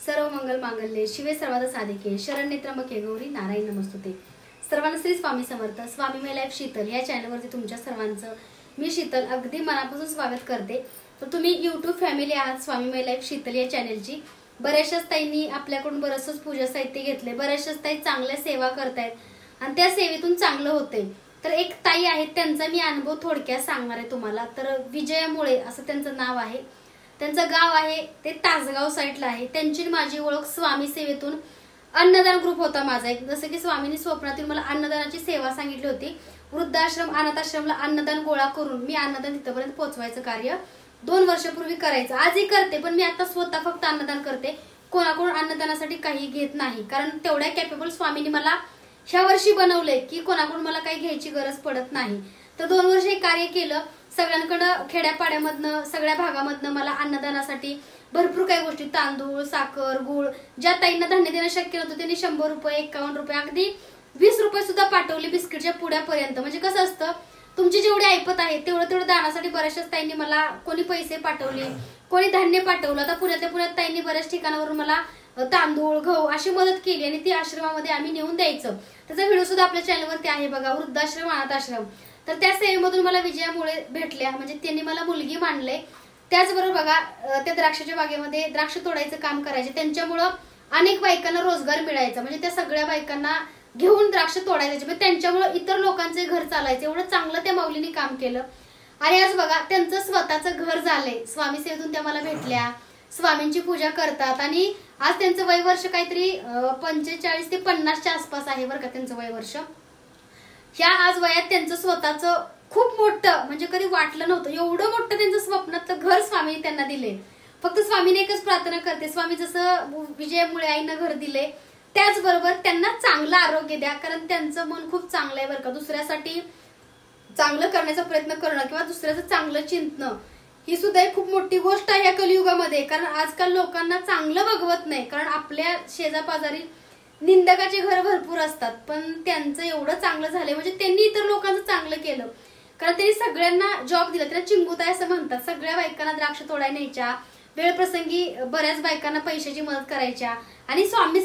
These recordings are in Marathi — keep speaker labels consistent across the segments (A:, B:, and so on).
A: सर्व मंगल मांगल्ये शिवे सर्वादा साधिके शरण्ये त्र्यंबके गौरी नारायण नमस्तुते। सर्वांना श्री स्वामी समर्थ। स्वामी माय लाईफ शीतल या चॅनलवरती तुमच्या सर्वांचं मी शीतल अगदी मनापासून स्वागत करते। तर तुम्ही यूट्यूब फॅमिली आहात स्वामी माय लाईफ शीतल या चॅनलची। बऱ्याचशाच ताईंनी आपल्याकडून बरंचसं पूजा साहित्य घेतले, बऱ्याचशाच ताई चांगल्या सेवा करतायत आणि त्या सेवेतून चांगलं होते। तर एक ताई आहेत त्यांचा मी अनुभव थोडक्यात सांगणार आहे तुम्हाला। तर विजयामुळे असं त्यांचं नाव आहे, त्यांचं गाव आहे ते तासगाव साईडला आहे। त्यांची माझी ओळख स्वामी सेवेतून अन्नदान ग्रुप होता माझा एक, जसं की स्वामींनी स्वप्नातील मला अन्नदानाची सेवा सांगितली होती। वृद्धाश्रम अनाथाश्रमला अन्नदान गोळा करून मी अन्नदान तिथपर्यंत पोहोचवायचं कार्य 2 वर्षापूर्वी करायचं, आजही करते। पण मी आता स्वतः फक्त अन्नदान करते, कोणाकडून अन्नदानासाठी काही घेत नाही, कारण तेवढ्या कॅपेबल स्वामींनी मला ह्या वर्षी बनवलंय की कोणाकडून मला काही घ्यायची गरज पडत नाही। तर 2 वर्ष हे कार्य केलं, सगळ्यांकडे खेड्यापाड्यामधनं सगळ्या भागामधनं मला अन्नदानासाठी भरपूर काही गोष्टी, तांदूळ, साखर, गूळ, ज्या ताईंना धान्य देणं शक्य नव्हतं त्यांनी 100 रुपये, 51 रुपये, अगदी 20 रुपये सुद्धा पाठवले बिस्किटच्या पुड्यापर्यंत। म्हणजे कसं असतं, तुमची जेवढी ऐपत आहे तेवढं दानासाठी बऱ्याचशाच ताईंनी मला कोणी पैसे पाठवले, कोणी धान्य पाठवलं। आता पुण्यात ताईंनी बऱ्याच ठिकाणावरून मला तांदूळ, गहू अशी मदत केली आणि ती आश्रमामध्ये आम्ही नेऊन द्यायचं। त्याचा व्हिडिओ सुद्धा आपल्या चॅनलवरती आहे बघा, वृद्धाश्रम अनाथाश्रम। तर त्या सेवेमधून मला विजयामुळे भेटल्या, म्हणजे त्यांनी मला मुलगी मानले। त्याचबरोबर बघा, त्या द्राक्षाच्या बागेमध्ये द्राक्ष तोडायचं काम करायचे, त्यांच्यामुळं अनेक बायकांना रोजगार मिळायचा। म्हणजे त्या सगळ्या बायकांना घेऊन द्राक्ष तोडायचे, म्हणजे त्यांच्यामुळे इतर लोकांचे घर चालायचे। एवढं चांगलं त्या माऊलीने काम केलं। आणि आज बघा त्यांचं स्वतःचं घर झालंय, स्वामी सेवेतून त्या मला भेटल्या, स्वामींची पूजा करतात। आणि आज त्यांचं वयवर्ष काहीतरी 45 ते 50च्या आसपास आहे बरं का त्यांचं वयवर्ष। ह्या आज वयात त्यांचं स्वतःचं खूप मोठं, म्हणजे कधी वाटलं नव्हतं एवढं मोठं त्यांचं स्वप्नातलं घर स्वामीने त्यांना दिले। फक्त स्वामीने एकच प्रार्थना करते, स्वामी जसं विजयामुळे आईनं घर दिले त्याचबरोबर त्यांना चांगलं आरोग्य द्या, कारण त्यांचं मन खूप चांगलं आहे बरं का। दुसऱ्यासाठी चांगलं करण्याचा प्रयत्न करणं किंवा दुसऱ्याचं चांगलं चिंतणं ही सुद्धा एक खूप मोठी गोष्ट आहे या कलियुगामध्ये। कारण आजकाल लोकांना चांगलं बघवत नाही, कारण आपल्या शेजापाजारी निंदकाचे घर भरपूर असतात, पण त्यांचं एवढं चांगलं झालंय, म्हणजे त्यांनी इतर लोकांचं चांगलं केलं। कारण त्यांनी सगळ्यांना जॉब दिला, त्यांना चिंगुताई असं म्हणतात। सगळ्या बायकांना द्राक्ष तोडायला न्यायच्या, वेळप्रसंगी बऱ्याच बायकांना पैशाची मदत करायच्या। आणि स्वामी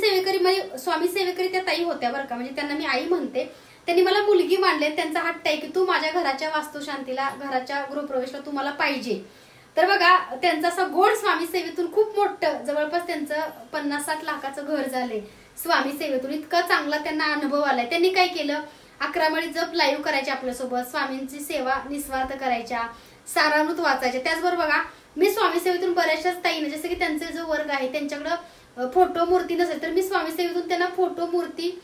A: सेवेकरी त्या ताई होत्या बरं का, म्हणजे त्यांना मी आई म्हणते। त्यांनी मला मुलगी मानले, त्यांचा हट्ट आहे की तू माझ्या घराच्या वास्तुशांतीला, घराच्या गृहप्रवेशला तू मला पाहिजे। तर बघा त्यांचं असं गोड स्वामी सेवेतून खूप मोठं, जवळपास त्यांचं 50-60 लाखाचं घर झालंय स्वामी सेवेतून। इतका चांगला त्यांना अनुभव आलाय। त्यांनी काय केलं, 11 माळी जप लाईव्ह करायचे आपल्यासोबत, स्वामींची सेवा निस्वार्थ करायच्या, सारामृत वाचायच्या। त्याचबरोबर बघा मी स्वामी सेवेतून बऱ्याचशाच ताईंना, जसं की त्यांचे जो वर्ग आहे त्यांच्याकडे फोटो मूर्ती नसेल तर मी स्वामी सेवेतून त्यांना फोटो मूर्ती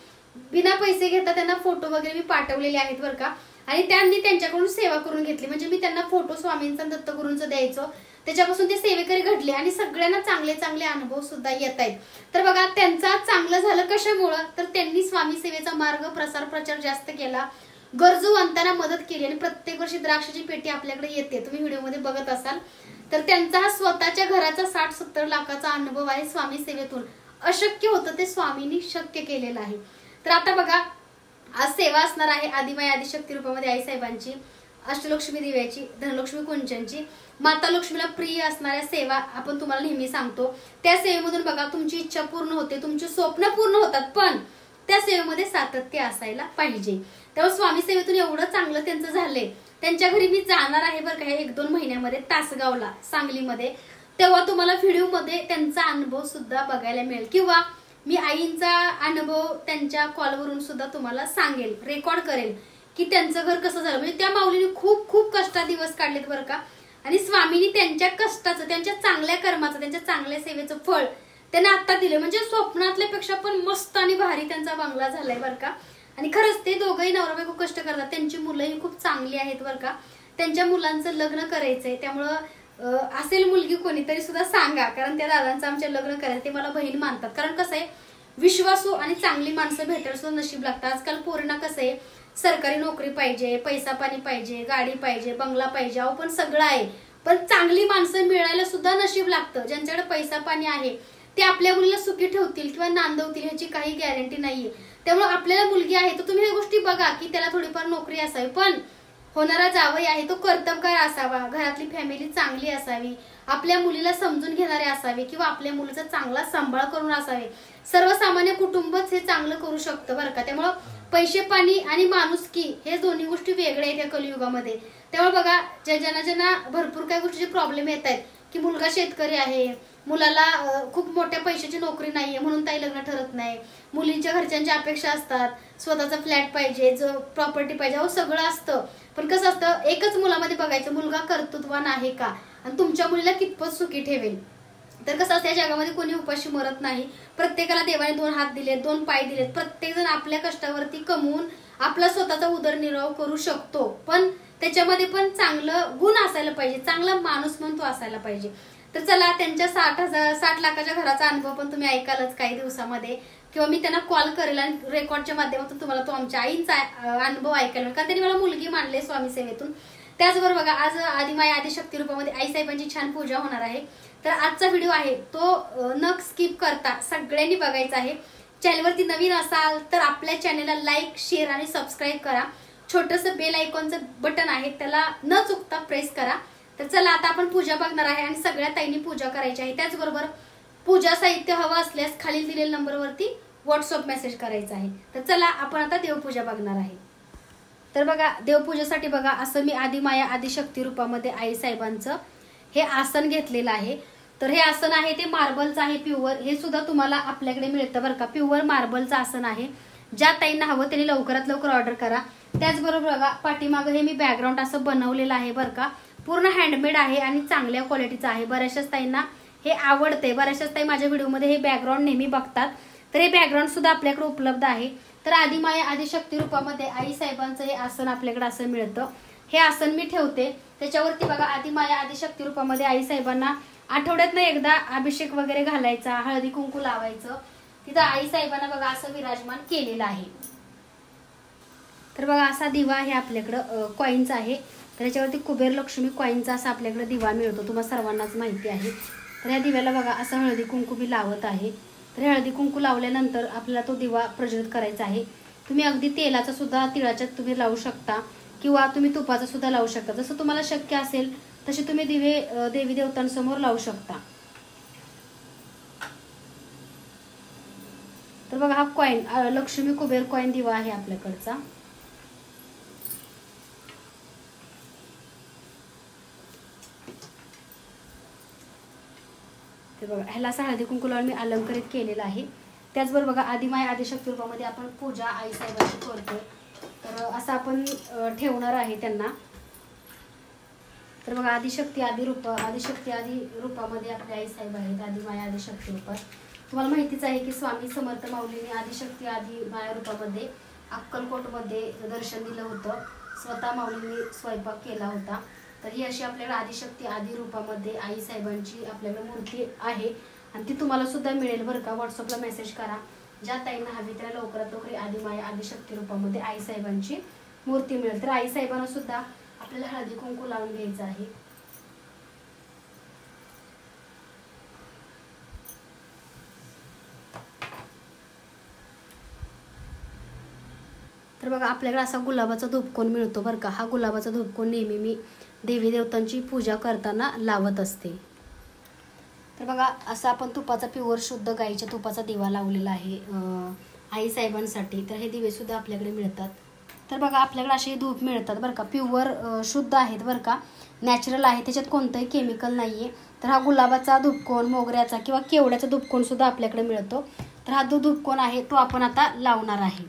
A: बिना पैसे घेता त्यांना फोटो वगैरे मी पाठवलेले आहेत बरं का। आणि त्यांनी त्यांच्याकडून सेवा करून घेतली, म्हणजे मी त्यांना फोटो स्वामींचा दत्तगुरूंचं द्यायचो, त्याच्यापासून ते सेवेकरी घडले आणि सगळ्यांना चांगले चांगले अनुभव सुद्धा येत आहेत। तर बघा त्यांचा चांगलं झालं कशामुळं, तर त्यांनी स्वामी सेवेचा मार्ग प्रचार जास्त केला, गरजूवंतांना मदत केली। आणि प्रत्येक वर्षी द्राक्षाची पेटी आपल्याकडे येते, तुम्ही व्हिडिओमध्ये बघत असाल। तर त्यांचा हा स्वतःच्या घराचा 60-70 लाखाचा अनुभव आहे स्वामी सेवेतून। अशक्य होतं ते स्वामींनी शक्य केलेलं आहे। तर आता बघा आज सेवा असणार आहे आदिमाई आदिशक्ती रूपामध्ये आई साहेबांची, अष्टलक्ष्मी दिव्याची, धनलक्ष्मी कुंचनची, माता लक्ष्मीला प्रिय असणाऱ्या सेवा आपण तुम्हाला नेहमी सांगतो। त्या सेवेमधून बघा तुमची इच्छा पूर्ण होते, तुमची स्वप्न पूर्ण होतात, पण त्या सेवेमध्ये सातत्य असायला पाहिजे। त्यामुळे स्वामी सेवेतून एवढं चांगलं त्यांचं झालंय। त्यांच्या घरी मी जाणार आहे बरं का 1-2 महिन्यामध्ये तासगावला, सांगलीमध्ये, तेव्हा तुम्हाला व्हिडिओमध्ये त्यांचा अनुभव सुद्धा बघायला मिळेल, किंवा मी आईंचा अनुभव त्यांच्या कॉलवरून सुद्धा तुम्हाला सांगेल, रेकॉर्ड करेल की त्यांचं घर कसं झालं। म्हणजे त्या माऊलीने खूप कष्टा दिवस काढलेत बरं का। आणि स्वामींनी त्यांच्या कष्टाचं, त्यांच्या चांगल्या कर्माचं, त्यांच्या चांगल्या सेवेचं फळ त्यांना आता दिलं, म्हणजे स्वप्नातल्यापेक्षा पण मस्त आणि भारी त्यांचा बंगला झालाय बरं का। आणि खरंच ते दोघंही नवरा बायको कष्ट करतात, त्यांची मुलंही खूप चांगली आहेत बरं का। त्यांच्या मुलांचं लग्न करायचंय, त्यामुळं असेल मुलगी कोणीतरी सुद्धा सांगा, कारण त्या दादांचं आमच्या लग्न करायचं, ते मला बहीण मानतात। कारण कसं आहे, विश्वासू आणि चांगली माणसं भेटायला सुद्धा नशीब लागतं। आजकाल पोरींना कसं आहे, सरकारी नोकरी पाहिजे, पैसा पाणी पाहिजे, गाडी पाहिजे, बंगला पाहिजे, अहो पण सगळं आहे, पण चांगली माणसं मिळायला सुद्धा नशीब लागतं। ज्यांच्याकडे पैसा पाणी आहे ते आपल्या मुलीला सुखी ठेवतील किंवा नांदवतील ह्याची काही गॅरंटी नाहीये। त्यामुळे आपल्याला मुलगी आहे तर तुम्ही ह्या गोष्टी बघा की त्याला थोडीफार नोकरी असावी, पण होणारा जावई आहे तो कर्तबगार असावा, घरातली फॅमिली चांगली असावी, आपल्या मुलीला समजून घेणारे असावे किंवा आपल्या मुलीचा चांगला सांभाळ करून असावे. सर्वसामान्य कुटुंबच हे चांगलं करू शकतं बरं का. त्यामुळं पैसे पाणी आणि माणुसकी हे दोन्ही गोष्टी वेगळ्या आहेत या कलियुगामध्ये. त्यामुळे बघा ज्यांना भरपूर काही गोष्टीचे प्रॉब्लेम येत आहेत की मुलगा शेतकरी आहे, मुलाला खूप मोठ्या पैशाची नोकरी नाहीये म्हणून ताई लग्न ठरत नाही, मुलींच्या घरच्यांच्या अपेक्षा असतात, स्वतःचा फ्लॅट पाहिजे, जो प्रॉपर्टी पाहिजे, अहो सगळं असतं. पण कसं असतं एकच मुलामध्ये बघायचं मुलगा कर्तृत्वान आहे का आणि तुमच्या मुलीला कितपत सुखी ठेवेल. तर कसं असतं या जगामध्ये कोणी उपाशी मरत नाही. प्रत्येकाला देवाने 2 हात दिलेत, 2 पाय दिलेत. प्रत्येक जण आपल्या कष्टावरती कमवून आपला स्वतःचा उदरनिर्वाह करू शकतो. पण त्याच्यामध्ये पण चांगलं गुण असायला पाहिजे, चांगला माणूस म्हणून तो असायला पाहिजे. तर चला त्यांच्या 60 लाखाच्या घराचा अनुभव पण तुम्ही ऐकालच काही दिवसामध्ये, किंवा मी त्यांना कॉल करेल आणि रेकॉर्डच्या माध्यमातून तुम्हाला तो आमच्या आईंचा अनुभव ऐकायला, कारण त्यांनी मला मुलगी मानले स्वामी सेवेतून. त्याचबरोबर बघा आज आदिमाया आदिशक्ती रूपामध्ये आई साहेबांची छान पूजा होणार आहे. तर आजचा व्हिडिओ आहे तो न स्किप करता सगळ्यांनी बघायचा आहे. चॅनलवरती नवीन असाल तर आपल्या चॅनलला लाईक, शेअर आणि सबस्क्राईब करा. छोटंसं बेल आयकॉनचं बटन आहे त्याला न चुकता प्रेस करा. तर चला आता आपण पूजा बघणार आहे आणि सगळ्या ताईंनी पूजा करायची आहे. त्याचबरोबर पूजा साहित्य हवं असल्यास खालील दिलेल्या नंबरवरती व्हॉट्सअप मेसेज करायचा आहे. तर चला आपण आता देवपूजा बघणार आहे. तर बघा देवपूजेसाठी बघा असं मी आदिमाया आदिशक्ती रूपामध्ये आई साहेबांचं हे आसन घेतलेलं आहे. तर हे आसन आहे ते मार्बलचं आहे प्युअर. हे सुद्धा तुम्हाला आपल्याकडे मिळतं बरं का. प्युअर मार्बलचं आसन आहे. ज्या ताईंना हवं त्यांनी लवकरात लवकर ऑर्डर करा. त्याचबरोबर बघा पाठीमागं हे मी बॅकग्राऊंड असं बनवलेलं आहे बरं का. पूर्ण हँडमेड आहे आणि चांगल्या क्वालिटीचं आहे. बऱ्याचशाच ताईंना हे आवडते. बऱ्याचशाच ताई माझ्या व्हिडिओमध्ये हे बॅकग्राऊंड नेहमी बघतात. तर हे बॅकग्राऊंड सुद्धा आपल्याकडे उपलब्ध आहे. तर आदिमाया आदिशक्ती रूपामध्ये आई साहेबांचं हे आसन आपल्याकडे असं मिळतं. हे आसन मी ठेवते. त्याच्यावरती बघा आदिमाया आदिशक्ती रूपामध्ये आई साहेबांना आठवड्यातनं एकदा अभिषेक वगैरे घालायचा, हळदी कुंकू लावायचं. तिथं आई साहेबांना बघा असं विराजमान केलेलं आहे. तर बघा असा दिवा हे आपल्याकडं कॉईनचा आहे. तर याच्यावरती कुबेर लक्ष्मी कॉईनचा असा आपल्याकडे दिवा मिळतो, तुम्हाला सर्वांनाच माहिती आहे. तर या दिव्याला बघा असं हळदी कुंकू मी लावत आहे. तर हळदी कुंकू लावल्यानंतर आपल्याला तो दिवा प्रज्वलित करायचा आहे. तुम्ही अगदी तेलाचा सुद्धा तिळाच्या तुम्ही लावू शकता किंवा तुम्ही तुपाचा सुद्धा लावू शकता. जसं तुम्हाला शक्य असेल तसे तुम्ही दिवे देवी देवतांसमोर लावू शकता. तर बघा हा कॉईन लक्ष्मी कुबेर कॉईन दिवा आहे आपल्याकडचा. ते बघा ह्याला असं हळदी कुंकू लावून मी अलंकारित केलेला आहे. त्याचबरोबर बघा आदिमाया आदिशक्ती रूपामध्ये आपण पूजा आई साहेबांची करतोय. तर असं आपण ठेवणार आहे त्यांना. तर बघा आदिशक्ती आदी रूपामध्ये आपले आई साहेब आहेत. आदिमाया आदिशक्ती रूपात तुम्हाला माहितीच आहे की स्वामी समर्थ माऊलीने आदिशक्ती आदिमाया रूपामध्ये अक्कलकोटमध्ये दर्शन दिलं होतं. स्वतः माऊलीने स्वयंपाक केला होता. तर ही अशी आपल्याकडे आदिशक्ती आदी रूपामध्ये आई साहेबांची आपल्याकडे मूर्ती आहे आणि ती तुम्हाला सुद्धा मिळेल बरं का. व्हॉट्सअपला मेसेज करा. ज्या ताईंना हवी त्या लवकरात लवकर आदिमाया आदिशक्ती रूपामध्ये आई साहेबांची मूर्ती मिळेल. तर आई साहेबांना सुद्धा आपल्याला हळदी कुंकू लावून घ्यायचं आहे. तर बघा आपल्याकडे असा गुलाबाचा धूपकोन मिळतो बरं का. हा गुलाबाचा धूपकोन नेहमी मी देवी देवतांची पूजा करताना लावत असते. तर बघा असं आपण तुपाचा प्युअर शुद्ध गाईच्या तुपाचा दिवा लावलेला आहे आई साहेबांसाठी. तर हे दिवे सुद्धा आपल्याकडे मिळतात. तर बघा आपल्याकडे असे धूप मिळतात बरं का. प्युअर शुद्ध आहेत बरं का, नॅचरल आहे, त्याच्यात कोणतंही केमिकल नाही आहे. तर हा गुलाबाचा धूपकोन, मोगऱ्याचा किंवा केवड्याचा धूपकोन सुद्धा आपल्याकडे मिळतो. तर हा जो धूपकोन आहे तो आपण आता लावणार आहे.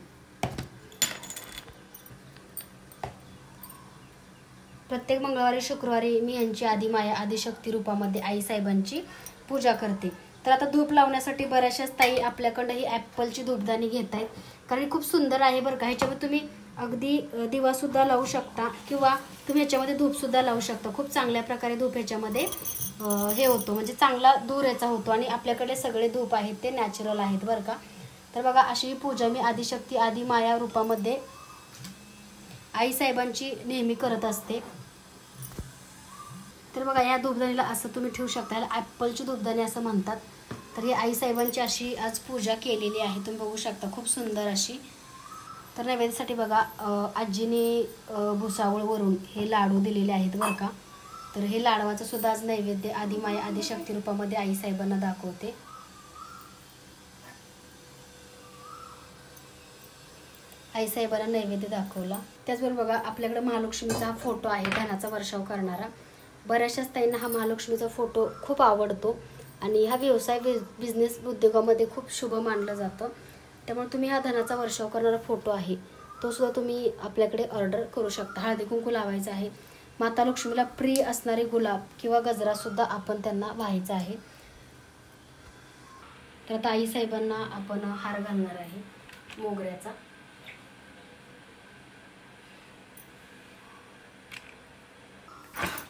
A: प्रत्येक मंगळवारी शुक्रवारी मी यांची आदिमाया आदिशक्ती रूपामध्ये आई साहेबांची पूजा करते. तर आता धूप लावण्यासाठी बऱ्याचशाच ताई आपल्याकडं ही ॲपलची धूपदाणी घेत आहेत, कारण खूप सुंदर आहे बरं का. ह्याच्यामध्ये तुम्ही अगदी दिवासुद्धा लावू शकता किंवा तुम्ही ह्याच्यामध्ये धूपसुद्धा लावू शकता. खूप चांगल्या प्रकारे धूप ह्याच्यामध्ये हे होतो, म्हणजे चांगला धूर याचा होतो. आणि आपल्याकडे सगळे धूप आहेत ते नॅचरल आहेत बरं का. तर बघा अशी पूजा मी आदिशक्ती आदिमाया रूपामध्ये आई साहेबांची नेहमी करत असते. तर बघा या धूपदाणीला असं तुम्ही ठेवू शकता. याला ॲपलची धूपदाणी असं म्हणतात. तर ही आई साहेबांची अशी आज पूजा केलेली आहे, तुम्ही बघू शकता खूप सुंदर अशी. तर नैवेद्यासाठी बघा आजीने भुसावळवरून हे लाडू दिलेले आहेत बरं का. तर हे लाडवाचं सुद्धा आज नैवेद्य आदिमाया आदिशक्ती रूपामध्ये आई साहेबांना दाखवते. आई साहेबांना नैवेद्य दाखवला. त्याचबरोबर बघा आपल्याकडे महालक्ष्मीचा हा फोटो आहे, धनाचा वर्षाव करणारा. बऱ्याचशाच ताईंना हा महालक्ष्मीचा फोटो खूप आवडतो आणि हा व्यवसाय बिझनेस उद्योगामध्ये खूप शुभ मानलं जातं. त्यामुळे तुम्ही हा धनाचा वर्षाव करणारा फोटो आहे तो सुद्धा तुम्ही आपल्याकडे ऑर्डर करू शकता. हळदी कुंकू लावायचं आहे. माता लक्ष्मीला प्रिय असणारे गुलाब किंवा गजरा सुद्धा आपण त्यांना व्हायचा आहे. तर आता आई साहेबांना आपण हार घालणार आहे मोगऱ्याचा.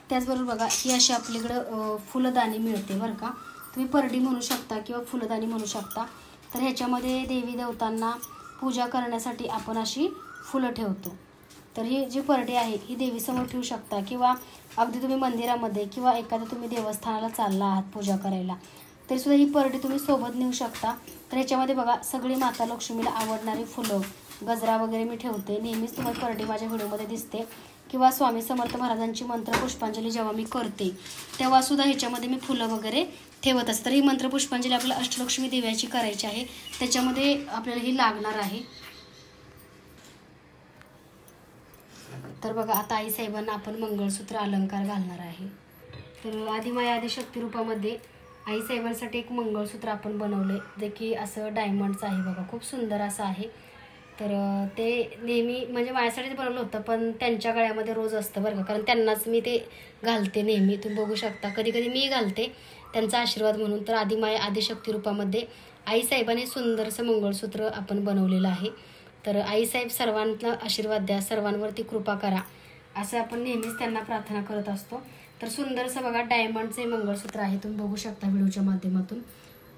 A: त्याचबरोबर बघा ही अशी आपल्याकडं फुलदाणी मिळते बरं का. तुम्ही परडी म्हणू शकता किंवा फुलदाणी म्हणू शकता. तर ह्याच्यामध्ये देवी देवतांना पूजा करण्यासाठी आपण अशी फुलं ठेवतो. तर ही जी परडी आहे ही देवीसमोर ठेवू शकता किंवा अगदी तुम्ही मंदिरामध्ये किंवा एखाद्या तुम्ही देवस्थानाला चालला आहात पूजा करायला तरीसुद्धा ही परडी तुम्ही सोबत नेऊ शकता. तर ह्याच्यामध्ये बघा सगळी माता लक्ष्मीला आवडणारी फुलं गजरा वगैरे मी ठेवते. नेहमीच तुम्हाला परडी माझ्या व्हिडिओमध्ये दिसते किंवा स्वामी समर्थ महाराजांची मंत्र पुष्पांजली जेव्हा मी करते तेव्हा सुद्धा ह्याच्यामध्ये मी फुलं वगैरे ठेवत असते. तर ही मंत्र पुष्पांजली आपल्याला अष्टलक्ष्मी दिव्याची करायची आहे. त्याच्यामध्ये आपल्याला ही लागणार आहे. तर बघा आता आई साहेबांना आपण मंगळसूत्र अलंकार घालणार आहे. तर आदिमाया आदिशक्ती रूपामध्ये आई साहेबांसाठी एक मंगळसूत्र आपण बनवले जे की असं डायमंडचं आहे बघा. खूप सुंदर असं आहे. तर ते नेहमी म्हणजे माझ्यासाठीच बनवलं होतं पण त्यांच्या गळ्यामध्ये रोज असतं बरं का, कारण त्यांनाच मी ते घालते नेहमी. तुम्ही बघू शकता कधी कधी मी घालते त्यांचा आशीर्वाद म्हणून. तर आदिमाया आदिशक्ती रूपामध्ये आई साहेबांनी सुंदरसं मंगळसूत्र आपण बनवलेलं आहे. तर आई साहेब सर्वांना आशीर्वाद द्या, सर्वांवरती कृपा करा असं आपण नेहमीच त्यांना प्रार्थना करत असतो. तर सुंदरसं बघा डायमंडचे मंगळसूत्र आहे. तुम्ही बघू शकता व्हिडिओच्या माध्यमातून.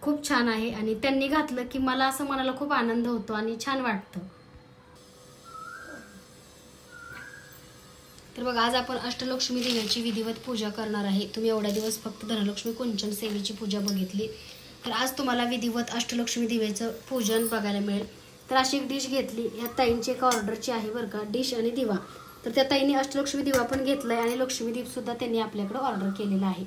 A: खूप छान आहे आणि त्यांनी घातलं की मला असं मनाला खूप आनंद होतो आणि छान वाटतं. तर बघा आज आपण अष्टलक्ष्मी देवीची विधिवत पूजा करणार आहे. तुम्ही एवढ्या दिवस फक्त धनलक्ष्मी कुंचन सेवेची पूजा बघितली तर आज तुम्हाला विधिवत अष्टलक्ष्मी दिवेचं पूजन बघायला मिळेल. तर अशी एक डिश घेतली. या ताईंची एका ऑर्डरची आहे बरं का, डिश आणि दिवा. तर त्या ताईंनी अष्टलक्ष्मी दिवा पण घेतला आहे आणि लक्ष्मी दीप सुद्धा त्यांनी आपल्याकडे ऑर्डर केलेला आहे.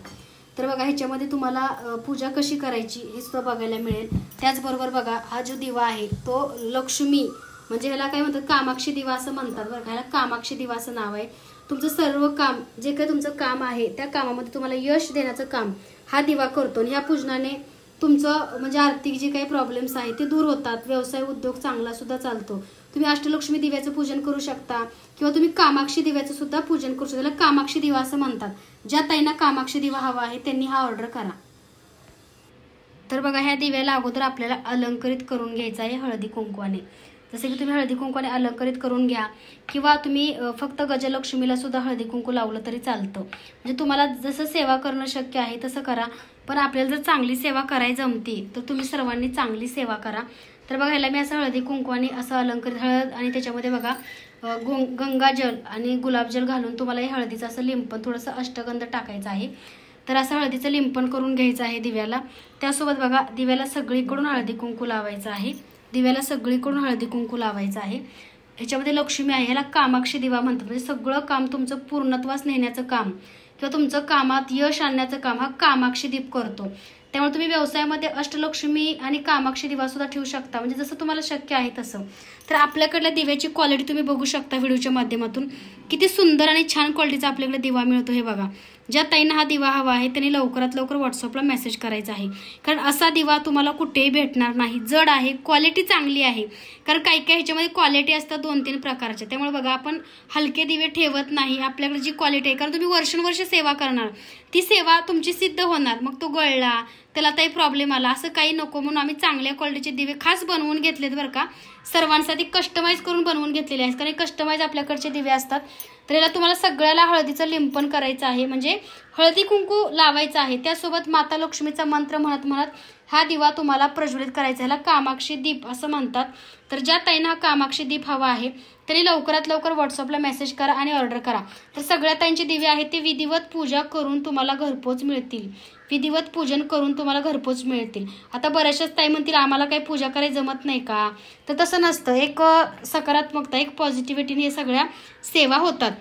A: तर बघा ह्याच्यामध्ये तुम्हाला पूजा कशी करायची हे सुद्धा बघायला मिळेल. त्याचबरोबर बघा हा जो दिवा आहे तो लक्ष्मी म्हणजे ह्याला काय म्हणतात कामाक्षी दिवा असं म्हणतात बरं का. ह्याला कामाक्षी दिवा असं नाव आहे. तुमचं सर्व काम जे काही तुमचं काम आहे त्या कामामध्ये तुम्हाला यश देण्याचं काम हा दिवा करतो. आणि ह्या पूजनाने तुमचं म्हणजे आर्थिक जे काही प्रॉब्लेम्स आहेत ते दूर होतात. व्यवसाय उद्योग चांगला सुद्धा चालतो. तुम्ही अष्टलक्ष्मी दिव्याचं पूजन करू शकता किंवा तुम्ही कामाक्षी दिव्याचं सुद्धा पूजन करू शकता. त्याला कामाक्षी दिवा असं म्हणतात. ज्या ताईंना कामाक्षी दिवा हवा आहे त्यांनी हा ऑर्डर करा. तर बघा ह्या दिव्याला अगोदर आपल्याला अलंकरित करून घ्यायचं आहे हळदी कुंकवाने. जसे की तुम्ही हळदी कुंकवाने अलंकरित करून घ्या किंवा तुम्ही फक्त गजलक्ष्मीला सुद्धा हळदी कुंकू लावलं तरी चालतं. म्हणजे तुम्हाला जसं सेवा करणं शक्य आहे तसं करा. पण आपल्याला जर चांगली सेवा करायला जमते तर तुम्ही सर्वांनी चांगली सेवा करा. तर बघा ह्याला मी असं हळदी कुंकवाने असं अलंकरित हळद आणि त्याच्यामध्ये बघा गंगाजल आणि गुलाबजल घालून तुम्हाला हे हळदीचं असं लिंपण थोडंसं अष्टगंध टाकायचं आहे. तर असं हळदीचं लिंपण करून घ्यायचं आहे दिव्याला. त्यासोबत बघा दिव्याला सगळीकडून हळदी कुंकू लावायचं आहे. दिव्याला सगळीकडून हळदी कुंकू लावायचं आहे. ह्याच्यामध्ये लक्ष्मी आहे. ह्याला कामाक्षी दिवा म्हणतात. म्हणजे सगळं काम तुमचं पूर्णत्वास नेण्याचं काम किंवा तुमचं कामात यश आणण्याचं काम हा कामाक्षी दीप करतो. त्यामुळे तुम्ही व्यवसायामध्ये अष्टलक्ष्मी आणि कामाक्षी दिवा सुद्धा ठेवू शकता. म्हणजे जसं तुम्हाला शक्य आहे तसं. तर आपल्याकडल्या दिव्याची क्वालिटी तुम्ही बघू शकता व्हिडिओच्या माध्यमातून. किती सुंदर आणि छान क्वालिटीचा आपल्याकडे दिवा मिळतो हे बघा. ज्या ताईंना हा दिवा हवा आहे त्यांनी लवकरात लवकर व्हॉट्सअपला मेसेज करायचा आहे. कारण असा दिवा तुम्हाला कुठेही भेटणार नाही. जड आहे, क्वालिटी चांगली आहे. कारण काही काही ह्याच्यामध्ये क्वालिटी असतात 2-3 प्रकारच्या. त्यामुळे बघा आपण हलके दिवे ठेवत नाही. आपल्याकडे जी क्वालिटी आहे कारण तुम्ही वर्षानुवर्ष सेवा करणार ती सेवा तुमची सिद्ध होणार. मग तो गळला त्याला काही प्रॉब्लेम आला असं काही नको म्हणून आम्ही चांगल्या क्वालिटीचे दिवे खास बनवून घेतलेत बरं का. सर्वांसाठी कस्टमाइज करून बनवून घेतलेले आहेत. कारण कस्टमाइज आपल्याकडचे दिवे असतात. तर याला तुम्हाला सगळ्याला हळदीचं लिंपण करायचं आहे. म्हणजे हळदी कुंकू लावायचं आहे. त्यासोबत माता लक्ष्मीचा मंत्र म्हणत म्हणत हा दिवा तुम्हाला प्रज्वलित करायचा. ह्याला कामाक्षी दीप असं म्हणतात. तर ज्या ताईंना हा कामाक्षी दीप हवा आहे त्यांनी लवकरात लवकर व्हॉट्सअपला मेसेज करा आणि ऑर्डर करा. तर सगळ्या ताईंचे दिवे आहेत ते विधिवत पूजा करून तुम्हाला घरपोच मिळतील. विधिवत पूजन करून तुम्हाला घरपोच मिळतील. आता बऱ्याचशाच ताई म्हणतील आम्हाला काही पूजा करायला जमत नाही का. तर तसं नसतं. एक सकारात्मकता एक पॉझिटिव्हिटीने हे सगळ्या सेवा होतात.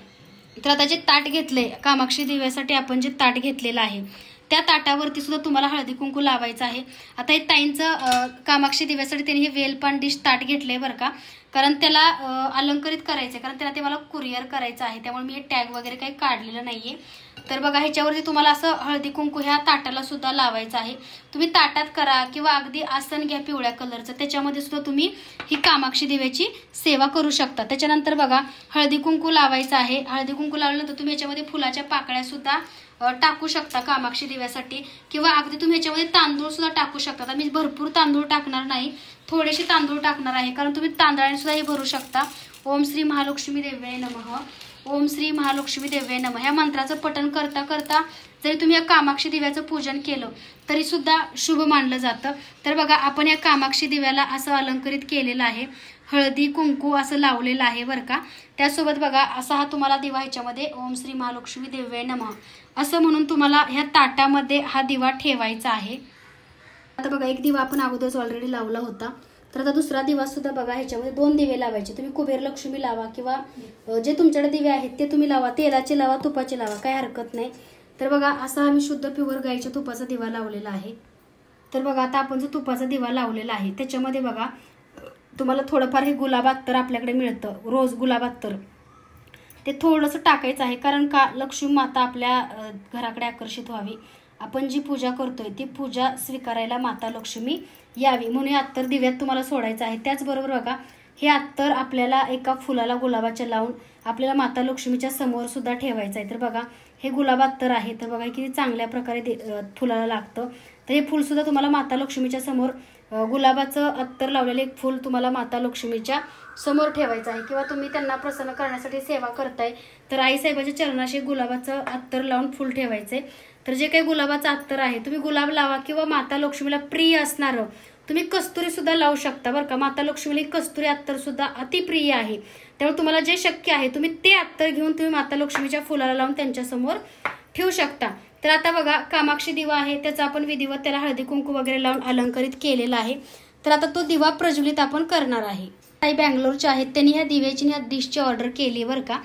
A: तर आता जे ताट घेतले कामाक्षी दिव्यासाठी आपण जे ताट घेतलेलं आहे त्या ताटावरती सुद्धा तुम्हाला हळदी कुंकू लावायचं आहे। आता हे ताईंचं कामाक्षी दिव्यासाठी त्यांनी हे वेलपान डिश ताट घेतलंय बरं का, कारण त्याला अलंकारित करायचं आहे, कारण त्याला ते मला कुरिअर करायचं आहे, त्यामुळे मी हे टॅग वगैरे काही काढलेलं नाहीये। तर बघा ह्याच्यावरती तुम्हाला असं हळदी कुंकू ह्या ताटाला सुद्धा लावायचं आहे। तुम्ही ताटात करा किंवा अगदी आसन घ्या पिवळ्या कलरचं, त्याच्यामध्ये सुद्धा तुम्ही ही कामाक्षी दिव्याची सेवा करू शकता। त्याच्यानंतर बघा हळदी कुंकू लावायचं आहे। हळदी कुंकू लावल्यानंतर तुम्ही याच्यामध्ये फुलाच्या पाकळ्या सुद्धा टाकू शकता कामाक्षी दिव्यासाठी, किंवा अगदी तुम्ही ह्याच्यामध्ये तांदूळ सुद्धा टाकू शकता। आता मी भरपूर तांदूळ टाकणार नाही, थोडेसे तांदूळ टाकणार आहे, कारण तुम्ही तांदळाने सुद्धा हे भरू शकता। ओम श्री महालक्ष्मी देव्याय नमः, ओम श्री महालक्ष्मी देव्याय नमः ह्या मंत्राचं पठण करता करता जरी तुम्ही या कामाक्षी दिव्याचं पूजन केलं तरी सुद्धा शुभ मानलं जातं। तर बघा आपण या कामाक्षी दिव्याला असं अलंकारित केलेलं आहे, हळदी कुंकू असं लावलेलं आहे बरं का। त्यासोबत बघा असा हा तुम्हाला दिवा ह्याच्यामध्ये ओम श्री महालक्ष्मी देव्याय नमः असं म्हणून तुम्हाला ह्या ताटामध्ये हा दिवा ठेवायचा आहे। आता बघा एक दिवा आपण अगोदरच ऑलरेडी लावला होता, तर आता दुसरा दिवा सुद्धा बघा ह्याच्यामध्ये 2 दिवे लावायचे। तुम्ही कुबेर लक्ष्मी लावा किंवा जे तुमच्याकडे दिवे आहेत ते तुम्ही लावा, तेलाचे लावा तुपाचे लावा, काही हरकत नाही। तर बघा असा आम्ही शुद्ध प्युअर गाईच्या तुपाचा दिवा लावलेला आहे। तर बघा आता आपण जो तुपाचा दिवा लावलेला आहे त्याच्यामध्ये बघा तुम्हाला थोडंफार हे गुलाब अत्तर आपल्याकडे मिळतं, रोज गुलाब अत्तर, ते थोडंसं टाकायचं आहे, कारण का लक्ष्मी माता आपल्या घराकडे आकर्षित व्हावी, आपण जी पूजा करतोय ती पूजा स्वीकारायला माता लक्ष्मी यावी म्हणून हे अत्तर दिव्यात तुम्हाला सोडायचं आहे। त्याचबरोबर बघा हे अत्तर आपल्याला एका फुलाला गुलाबाच्या लावून आपल्याला माता लक्ष्मीच्या समोर सुद्धा ठेवायचं आहे। तर बघा हे गुलाब अत्तर आहे, तर बघा किती चांगल्या प्रकारे फुलाला लागतं। तर हे फुल सुद्धा तुम्हाला माता लक्ष्मीच्या समोर, गुलाबाचं अत्तर लावलेलं एक फुल तुम्हाला माता लक्ष्मीच्या समोर ठेवायचं आहे, किंवा तुम्ही त्यांना प्रसन्न करण्यासाठी सेवा करताय तर आईसाहेबाच्या चरणाशी गुलाबाचं अत्तर लावून फुल ठेवायचंय। तर जे काही गुलाबाचं अत्तर आहे तुम्ही गुलाब लावा, किंवा माता लक्ष्मीला प्रिय असणारं तुम्ही कस्तुरी सुद्धा लावू शकता बरं का। माता लक्ष्मीला कस्तुरी अत्तर सुद्धा अतिप्रिय आहे, त्यामुळे तुम्हाला जे शक्य आहे तुम्ही ते अत्तर घेऊन तुम्ही माता लक्ष्मीच्या फुलाला लावून त्यांच्या समोर ठेवू शकता। तर आता बघा कामाक्षी दिवा आहे त्याचा आपण विधिवत त्याला हळदी कुंकू वगैरे लावून अलंकारित केलेला आहे। तर आता तो दिवा प्रज्वलित आपण करणार आहे। ताई बँगलोरच्या आहेत, त्यांनी ह्या दिव्याची ह्या डिशची ऑर्डर केली बरं का,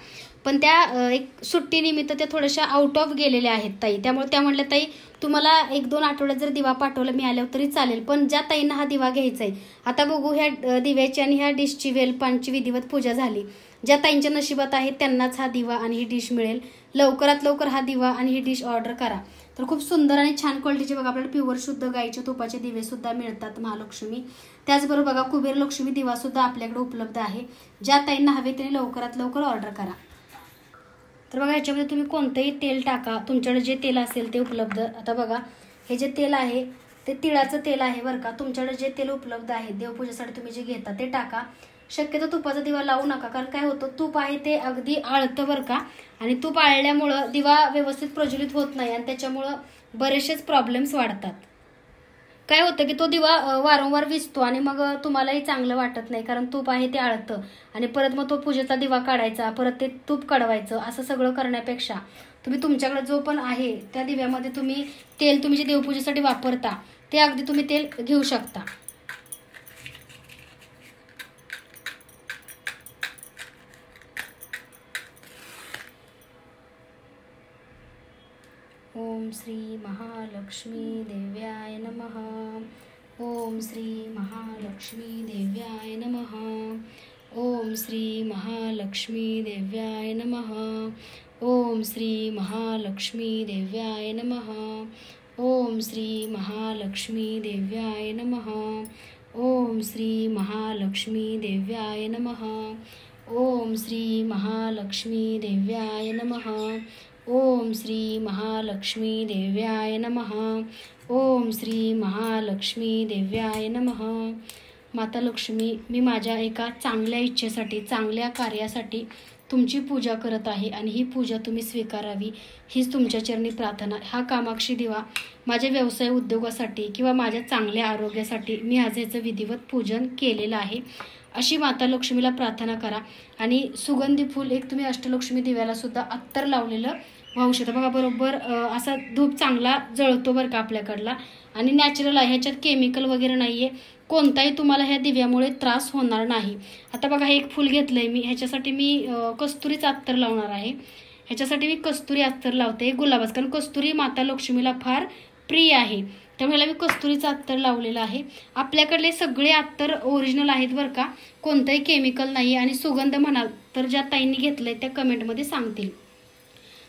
A: पण त्या एक सुट्टीनिमित्त त्या थोड्याशा आउट ऑफ गेलेल्या आहेत ताई, त्यामुळे त्या म्हणल्या ताई तुम्हाला 1-2 आठवड्यात जर दिवा पाठवला मी आल्यावर तरी चालेल, पण ज्या ताईंना हा दिवा घ्यायचा आहे आता बघू ह्या दिव्याची आणि ह्या डिशची वेलपानची विधिवत पूजा झाली, ज्या ताईंच्या नशिबात आहे त्यांनाच हा दिवा आणि ही डिश मिळेल। लवकरात लवकर हा दिवा आणि ही डिश ऑर्डर करा। तर खूप सुंदर आणि छान क्वालिटीचे बघा आपल्याला प्युअर शुद्ध गाईच्या तुपाचे दिवे सुद्धा मिळतात महालक्ष्मी। त्याचबरोबर बघा कुबेर लक्ष्मी दिवा सुद्धा आपल्याकडे उपलब्ध आहे, ज्या ताईंना हवे त्यांनी लवकरात लवकर ऑर्डर करा। तर बघा ह्याच्यामध्ये तुम्ही कोणतंही तेल टाका, तुमच्याकडे जे तेल असेल ते उपलब्ध। आता बघा हे जे तेल आहे ते तिळाचं तेल आहे बरं का, तुमच्याकडे जे तेल उपलब्ध आहे देवपूजेसाठी तुम्ही जे घेता ते टाका। शक्यतो तुपाचा दिवा लावू नका, कारण काय होतं तूप आहे ते अगदी आळतं बरं का, आणि तूप आळल्यामुळं दिवा व्यवस्थित प्रज्वलित होत नाही आणि त्याच्यामुळं बरेचसेच प्रॉब्लेम्स वाढतात। काय होतं की तो दिवा वारंवार विझतो आणि मग तुम्हालाही चांगलं वाटत नाही, कारण तूप आहे ते आळतं आणि परत मग तो पूजेचा दिवा काढायचा, परत ते तूप काढवायचं, असं सगळं करण्यापेक्षा तुम्ही तुमच्याकडे जो पण आहे त्या दिव्यामध्ये तुम्ही तेल तुम्ही जे देवपूजेसाठी वापरता ते अगदी तुम्ही तेल घेऊ शकता। ओम श्री महालक्ष्मी देव्याय नमः, ओम श्री महालक्ष्मी देव्याय नमः, ओम श्री महालक्ष्मी देव्याय नमः, ओम श्री महालक्ष्मी देव्याय नमः, ओम श्री महालक्ष्मी देव्याय नमः, ओम श्री महालक्ष्मी देव्याय नमः, ओम श्री महालक्ष्मी देव्याय नमः, ओम श्री महालक्ष्मी देव्याय नमः, ओम श्री महालक्ष्मी देव्याय नमः। माता लक्ष्मी, मी माझ्या एका चांगल्या इच्छेसाठी, चांगल्या कार्यासाठी तुमची पूजा करत आहे आणि ही पूजा तुम्ही स्वीकारावी हीच तुमच्या चरणी प्रार्थना। हा कामाक्षी दिवा माझ्या व्यवसाय उद्योगासाठी किंवा माझ्या चांगल्या आरोग्यासाठी मी आज याचं विधिवत पूजन केलेलं आहे, अशी माता लक्ष्मीला प्रार्थना करा। आणि सुगंधी फूल एक तुम्ही अष्टलक्ष्मी दिव्याला सुद्धा अत्तर लावलेलं वाहू शकता बघा, बरोबर असा धूप चांगला जळतो बरं का आपल्याकडला, आणि नॅचरल आहे, ह्याच्यात केमिकल वगैरे नाहीये, कोणताही तुम्हाला ह्या दिव्यामुळे त्रास होणार नाही। आता बघा हे एक फूल घेतलंय मी, ह्याच्यासाठी मी कस्तुरीचं अत्तर लावणार आहे। ह्याच्यासाठी मी कस्तुरी अत्तर लावते गुलाबाचं, कारण कस्तुरी माता लक्ष्मीला फार प्रिय आहे, त्यामुळे मी कस्तुरीचं अत्तर लावलेलं आहे. आपल्याकडले सगळे अत्तर ओरिजिनल आहेत बरं का, कोणतंही केमिकल नाही. आणि सुगंध म्हणाल तर ज्या ताईंनी घेतलंय त्या कमेंटमध्ये सांगतील.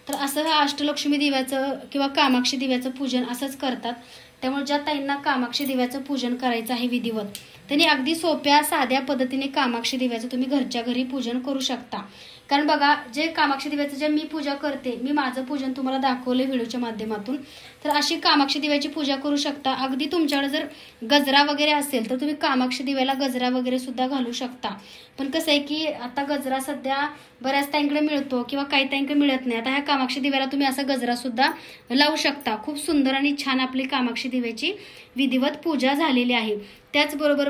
A: तर असं हा अष्टलक्ष्मी दिव्याचं किंवा कामाक्षी दिव्याचं पूजन असंच करतात. त्यामुळे ज्या ताईंना कामाक्षी दिव्याचं पूजन करायचं आहे विधिवत, त्यांनी अगदी सोप्या साध्या पद्धतीने कामाक्षी दिव्याचं तुम्ही घरच्या घरी पूजन करू शकता. कारण बघा, जे कामाक्षी दिव्याचं जे मी पूजा करते, मी माझं पूजन तुम्हाला दाखवलं व्हिडिओच्या माध्यमातून, तर अशी कामाक्षी दिव्याची पूजा करू शकता. अगदी तुमच्याकडे जर गजरा वगैरे असेल तर तुम्ही कामाक्षी दिव्याला गजरा वगैरे सुद्धा घालू शकता. पण कसं आहे की आता गजरा सध्या बऱ्याच ताईंकडे मिळतो किंवा काही ताईंकडे मिळत नाही. आता ह्या कामाक्षी दिव्याला तुम्ही असा गजरा सुद्धा लावू शकता. खूप सुंदर आणि छान आपली कामाक्षी दिव्याची विधिवत पूजा झालेली आहे. त्याचबरोबर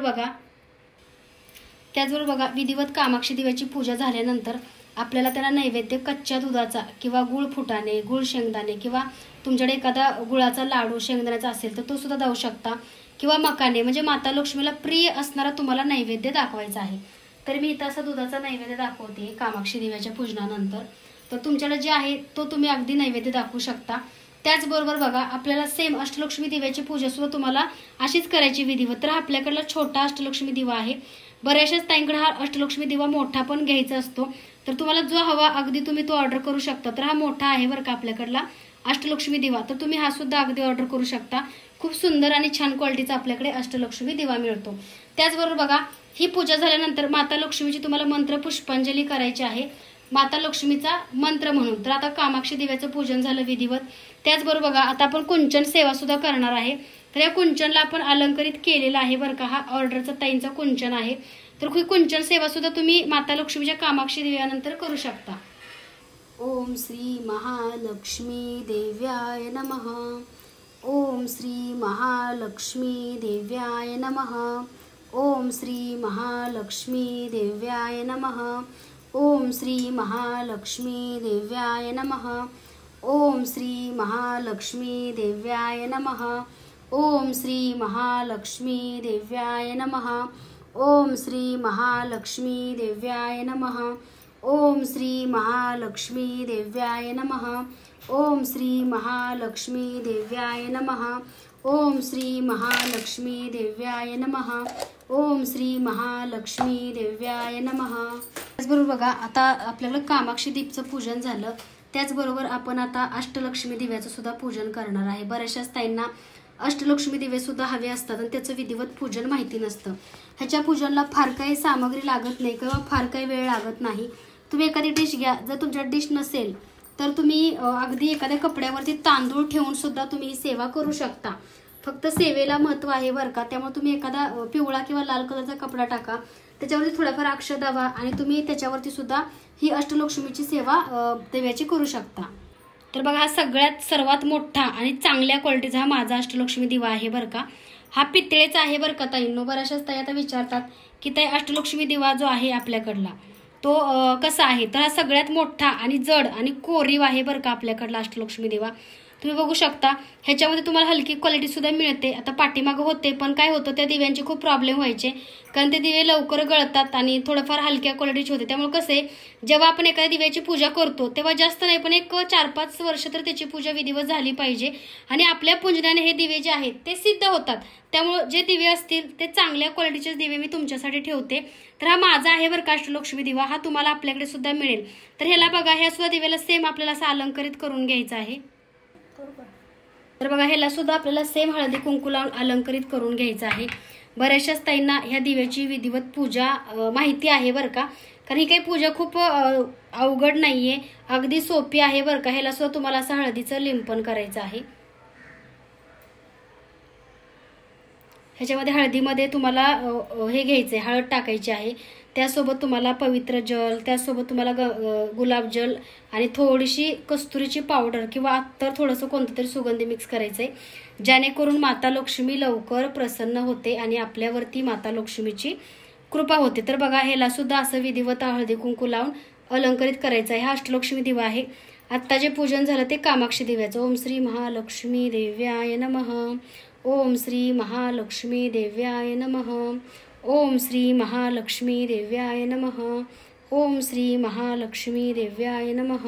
A: बघा विधिवत कामाक्षी दिव्याची पूजा झाल्यानंतर आपल्याला त्याला नैवेद्य कच्च्या दुधाचा किंवा गुळ फुटाणे, गुळ शेंगदाणे किंवा तुमच्याकडे एखादा गुळाचा लाडू शेंगदाण्याचा असेल तर तो सुद्धा देऊ शकता, किंवा मकाने, म्हणजे माता लक्ष्मीला प्रिय असणारा तुम्हाला नैवेद्य दाखवायचा आहे. तर मी इथं असा दुधाचा नैवेद्य दाखवते कामाक्षी दिव्याच्या पूजनानंतर. तर तुमच्याकडे जे आहे तो तुम्ही अगदी नैवेद्य दाखवू शकता. त्याचबरोबर बघा, आपल्याला सेम अष्टलक्ष्मी दिव्याची पूजा सुद्धा तुम्हाला अशीच करायची विधिवत. तर आपल्याकडला छोटा अष्टलक्ष्मी दिवा आहे. बऱ्याचशाच ताईंकडे हा अष्टलक्ष्मी दिवा मोठा पण घ्यायचा असतो, तर तुम्हाला जो हवा अगदी तुम्ही तो ऑर्डर करू शकता. तर हा मोठा आहे बरं का आपल्याकडला अष्टलक्ष्मी दिवा, तर तुम्ही हा सुद्धा अगदी ऑर्डर करू शकता. खूप सुंदर आणि छान क्वालिटीचा आपल्याकडे अष्टलक्ष्मी दिवा मिळतो. त्याचबरोबर बघा, ही पूजा झाल्यानंतर माता लक्ष्मीची तुम्हाला मंत्र पुष्पांजली करायची आहे, माता लक्ष्मीचा मंत्र म्हणून. तर आता कामाक्षी दिव्याचं पूजन झालं विधिवत. त्याचबरोबर बघा, आता आपण कुंचन सेवा सुद्धा करणार आहे. तर या कुंचनला आपण अलंकरित केलेला आहे बरं का, हा ऑर्डरचा ताईंचा कुंचन आहे. तर ही कुंचन सेवा सुद्धा तुम्ही माता लक्ष्मीच्या कामाक्षी दिव्यानंतर करू शकता. ओम श्री महालक्ष्मी देव्याय नमः. ओम श्री महालक्ष्मी देव्याय नमः. ओम श्री महालक्ष्मी देव्याय नमः. ओम श्री महालक्ष्मी देव्याय नमः. ओम श्री महालक्ष्मी देव्याय नमः. ओम श्री महालक्ष्मी देव्याय नमः. ओम श्री महालक्ष्मी देव्याय नमः. ओम श्री महालक्ष्मी देव्याय नमः. ओम श्री महालक्ष्मी देव्याय नमः. ओम श्री महालक्ष्मी देव्याय नमः. ओम श्री महालक्ष्मी देव्याय नमः. त्याचबरोबर बघा, आता आपल्याला कामाक्षी दीपचं पूजन झालं. त्याचबरोबर आपण आता अष्टलक्ष्मी दिव्याचं सुद्धा पूजन करणार आहे. बऱ्याचशाच ताईंना अष्टलक्ष्मी दिवे सुद्धा हवे असतात आणि त्याचं विधिवत पूजन माहिती नसतं. ह्याच्या पूजनला फार काही सामग्री लागत नाही किंवा फार काही वेळ लागत नाही. तुम्ही एखादी डिश घ्या, जर तुमच्या डिश नसेल तर तुम्ही अगदी एखाद्या कपड्यावरती तांदूळ ठेवून सुद्धा तुम्ही सेवा करू शकता. फक्त सेवेला महत्त्व आहे बरं का, त्यामुळे तुम्ही एखादा पिवळा किंवा लाल कलरचा कपडा टाका, त्याच्यावरती थोडाफार अक्षर दाबा आणि तुम्ही त्याच्यावरती सुद्धा ही अष्टलक्ष्मीची सेवा देव्याची करू शकता. तर बघा, हा सगळ्यात सर्वात मोठा आणि चांगल्या क्वालिटीचा हा माझा अष्टलक्ष्मी दिवा आहे बरं का. हा पितळेचा आहे बरं का ताईंनो. बऱ्याचशाच ताई आता विचारतात की ताई अष्टलक्ष्मी दिवा जो आहे आपल्याकडला तो कसा आहे. तर हा सगळ्यात मोठा आणि जड आणि कोरीव आहे बरं का आपल्याकडला अष्टलक्ष्मी दिवा. तुम्ही बघू शकता, ह्याच्यामध्ये तुम्हाला हलकी क्वालिटी सुद्धा मिळते. आता पाठीमागं होते, पण काय होतं, त्या दिव्यांचे खूप प्रॉब्लेम व्हायचे, कारण ते दिवे लवकर गळतात आणि थोडंफार हलक्या क्वालिटीचे होते. त्यामुळे कसं आहे, जेव्हा आपण एखाद्या दिव्याची पूजा करतो तेव्हा जास्त नाही पण एक 4-5 वर्ष तर त्याची पूजा विधिवत झाली पाहिजे आणि आपल्या पूजनाने हे दिवे जे आहेत ते सिद्ध होतात. त्यामुळे जे दिवे असतील ते चांगल्या क्वालिटीचे दिवे मी तुमच्यासाठी ठेवते. तर हा माझा आहे बरं का अष्टलक्ष्मी दिवा. हा तुम्हाला आपल्याकडे सुद्धा मिळेल. तर ह्याला बघा, ह्या सुद्धा दिव्याला सेम आपल्याला असं अलंकरित करून घ्यायचं आहे. तर बघा, ह्याला सुद्धा आपल्याला सेम हळदी कुंकू लावून अलंकरित करून घ्यायचं आहे. बऱ्याचशाच ताईंना ह्या दिव्याची विधिवत पूजा माहिती आहे बरं का, कारण ही काही पूजा खूप अवघड नाहीये, अगदी सोपी आहे बरं का. ह्याला सुद्धा तुम्हाला असं हळदीचं लिंपन करायचं आहे. ह्याच्यामध्ये हळदीमध्ये तुम्हाला हे घ्यायचंय, हळद टाकायची आहे. त्यासोबत तुम्हाला पवित्र जल, त्यासोबत तुम्हाला गुलाबजल आणि थोडीशी कस्तुरीची पावडर किंवा अत्तर थोडंसं कोणतं तरी सुगंधी मिक्स करायचंय, जेणेकरून माता लक्ष्मी लवकर प्रसन्न होते आणि आपल्यावरती माता लक्ष्मीची कृपा होते. तर बघा, ह्याला सुद्धा असं विधिवत हळदी कुंकू लावून अलंकरित करायचं आहे. हा अष्टलक्ष्मी दिवा आहे. आत्ता जे पूजन झालं ते कामाक्षी दिव्याचं. ओम श्री महालक्ष्मी देव्याय नमः. ओम श्री महालक्ष्मी देव्याय नमः. ओम श्री महालक्ष्मी देव्याय नमः. ओम श्री महालक्ष्मी देव्याय नमः.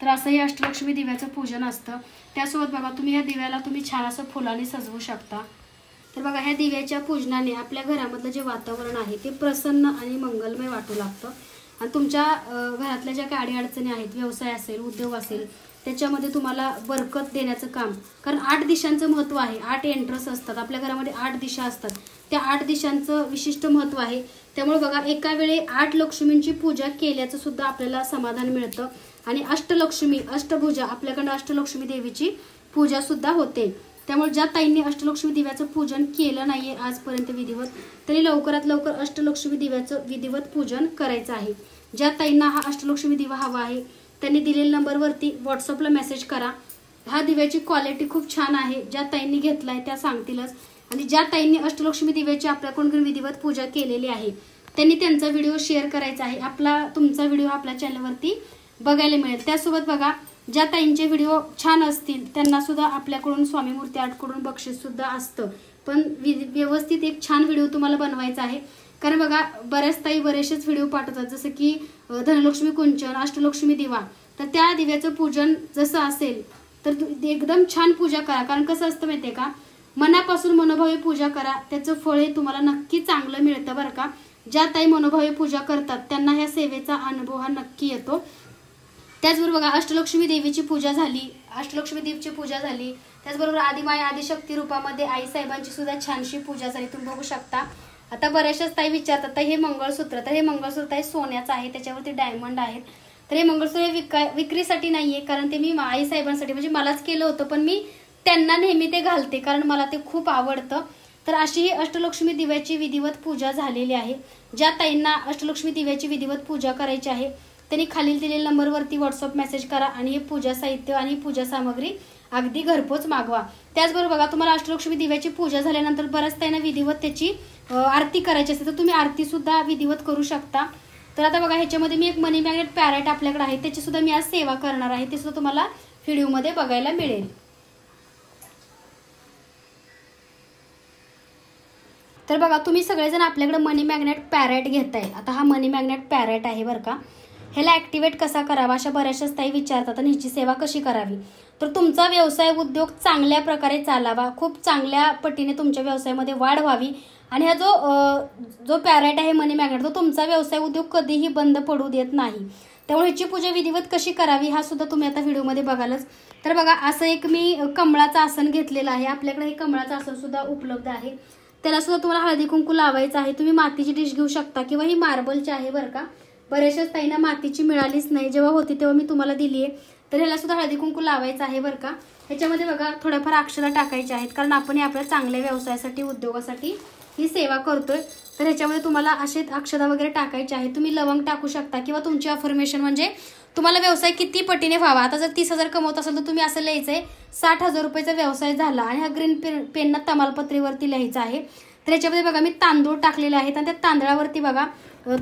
A: तर असं हे अष्टलक्ष्मी दिव्याचं पूजन असतं। त्यासोबत बघा तुम्ही या दिव्याला तुम्ही छान असं फुलाने सजवू शकता। तर बघा ह्या दिव्याच्या पूजनाने आपल्या घरामधलं जे वातावरण आहे ते प्रसन्न आणि मंगलमय वाटू लागतं आणि तुमच्या घरातल्या ज्या काही अडीअडचणी आहेत, व्यवसाय असेल, उद्योग असेल, त्याच्यामध्ये तुम्हाला बरकत देण्याचं काम, कारण 8 दिशांचं महत्त्व आहे। 8 एंट्रन्स असतात आपल्या घरामध्ये, 8 दिशा असतात, त्या 8 दिशांचं विशिष्ट महत्त्व आहे। त्यामुळे बघा एका वेळी 8 लक्ष्मींची पूजा केल्याचं सुद्धा आपल्याला समाधान मिळतं आणि अष्टलक्ष्मी, अष्टभुजा, आपल्याकडे अष्टलक्ष्मी देवीची पूजा सुद्धा होते। त्यामुळे ज्या ताईंनी अष्टलक्ष्मी दिव्याचं पूजन केलं नाहीये आजपर्यंत विधिवत, तरी लवकरात लवकर अष्टलक्ष्मी दिव्याचं विधिवत पूजन करायचं आहे। ज्या ताईंना हा अष्टलक्ष्मी दिवा हवा आहे त्यांनी दिलेल्या नंबरवरती व्हॉट्सअपला मेसेज करा। हा दिव्याची क्वालिटी खूप छान आहे, ज्या ताईंनी घेतलाय त्या सांगतीलच। आणि ज्या ताईंनी अष्टलक्ष्मी दिव्याची आपल्याकडून विधिवत पूजा केलेली आहे त्यांनी त्यांचा व्हिडिओ शेअर करायचा आहे। तुमचा व्हिडिओ आपल्या चॅनलवरती बघायला मिळेल। त्यासोबत बघा ज्या ताईंचे व्हिडिओ छान असतील त्यांना सुद्धा आपल्याकडून स्वामी मूर्ती आर्टकडून बक्षीस सुद्धा असतं, पण व्यवस्थित एक छान व्हिडिओ तुम्हाला बनवायचा आहे। कारण बघा बऱ्याच ताई बरेचसेच व्हिडिओ पाठवतात, जसं की धनलक्ष्मी कुंचन, अष्टलक्ष्मी दिवा, तर त्या दिव्याचं पूजन जसं असेल तर एकदम छान पूजा करा। कारण कसं असतं माहितीये का, मनापासून मनोभावे पूजा करा, त्याचं फळ हे तुम्हाला नक्की चांगलं मिळतं बरं का। ज्या ताई मनोभावे पूजा करतात त्यांना ह्या सेवेचा अनुभव हा नक्की येतो। त्याचबरोबर बघा अष्टलक्ष्मी देवीची पूजा झाली, अष्टलक्ष्मी देवीची पूजा झाली, त्याचबरोबर आदिमाय आदिशक्ती रूपामध्ये आई साहेबांची सुद्धा छानशी पूजा झाली, तुम्ही बघू शकता। आता बऱ्याचशाच ताई विचारतात तर हे मंगळसूत्र, तर हे मंगळसूत्र आहे सोन्याचं आहे, त्याच्यावरती डायमंड आहेत। तर हे मंगळसूत्र विक्रीसाठी नाहीये, कारण ते मी आई साहेबांसाठी म्हणजे मलाच केलं होतं, पण मी त्यांना नेहमी ते घालते कारण मला ते खूप आवडतं। तर अशी ही अष्टलक्ष्मी दिव्याची विधिवत पूजा झालेली आहे। ज्या ताईंना अष्टलक्ष्मी दिव्याची विधिवत पूजा करायची आहे त्यांनी खालील दिलेल्या नंबरवरती व्हॉट्सअप मेसेज करा आणि हे पूजा साहित्य आणि पूजा सामग्री अगदी घरपोच मागवा। त्याचबरोबर बघा तुम्हाला अष्टलक्ष्मी दिव्याची पूजा झाल्यानंतर बऱ्याच ताईंना विधिवत त्याची आरती करायची असते, तर तुम्ही आरती सुद्धा विधिवत करू शकता। तर आता बघा ह्याच्यामध्ये मी एक मनी मॅग्नेट पॅरेट आपल्याकडे आहे, त्याची सुद्धा मी आज सेवा करणार आहे, ते सुद्धा तुम्हाला व्हिडिओमध्ये बघायला मिळेल। तर बघा तुम्ही सगळेजण आपल्याकडे मनी मॅग्नेट पॅरेट घेताय। आता हा मनी मॅग्नेट पॅरेट आहे बरं का, ह्याला ऍक्टिव्हेट कसा करावा अशा बऱ्याचशाच ताई विचारतात आणि ह्याची सेवा कशी करावी। तर तुमचा व्यवसाय उद्योग चांगल्या प्रकारे चालावा, खूप चांगल्या पटीने तुमच्या व्यवसायामध्ये वाढ व्हावी आणि हा जो पॅरेट आहे मनी मॅग्नेट, तो तुमचा व्यवसाय उद्योग कधीही बंद पडू देत नाही। त्यामुळे ह्याची पूजा विधिवत कशी करावी हा सुद्धा तुम्ही आता व्हिडिओमध्ये बघालच। तर बघा असं एक मी कमळाचं आसन घेतलेलं आहे, आपल्याकडे हे कमळाचं आसन सुद्धा उपलब्ध आहे। त्याला सुद्धा तुम्हाला हळदी कुंकू लावायचं आहे। तुम्ही मातीची डिश घेऊ शकता किंवा ही मार्बलची आहे बरं का, बऱ्याचशाच ताईंना मातीची मिळालीच नाही, जेव्हा होती तेव्हा मी तुम्हाला दिली आहे। तर ह्याला सुद्धा हळदी कुंकू लावायचं आहे बरं का। ह्याच्यामध्ये बघा थोड्याफार अक्षता टाकायच्या आहेत, कारण आपण आपल्या चांगल्या व्यवसायासाठी उद्योगासाठी ही सेवा करतोय। तर ह्याच्यामध्ये तुम्हाला असे अक्षता वगैरे टाकायचे आहे। तुम्ही लवंग टाकू शकता किंवा तुमची अफर्मेशन म्हणजे तुम्हाला व्यवसाय किती पटीने व्हावा। आता जर 30,000 कमवत असेल तर तुम्ही असं लिहायचंय 60,000 रुपयाचा व्यवसाय झाला आणि हा ग्रीन पेननं तमालपत्रीवरती लिहायचा आहे। तर ह्याच्यामध्ये बघा मी तांदूळ टाकलेले आहेत आणि त्या तांदळावरती बघा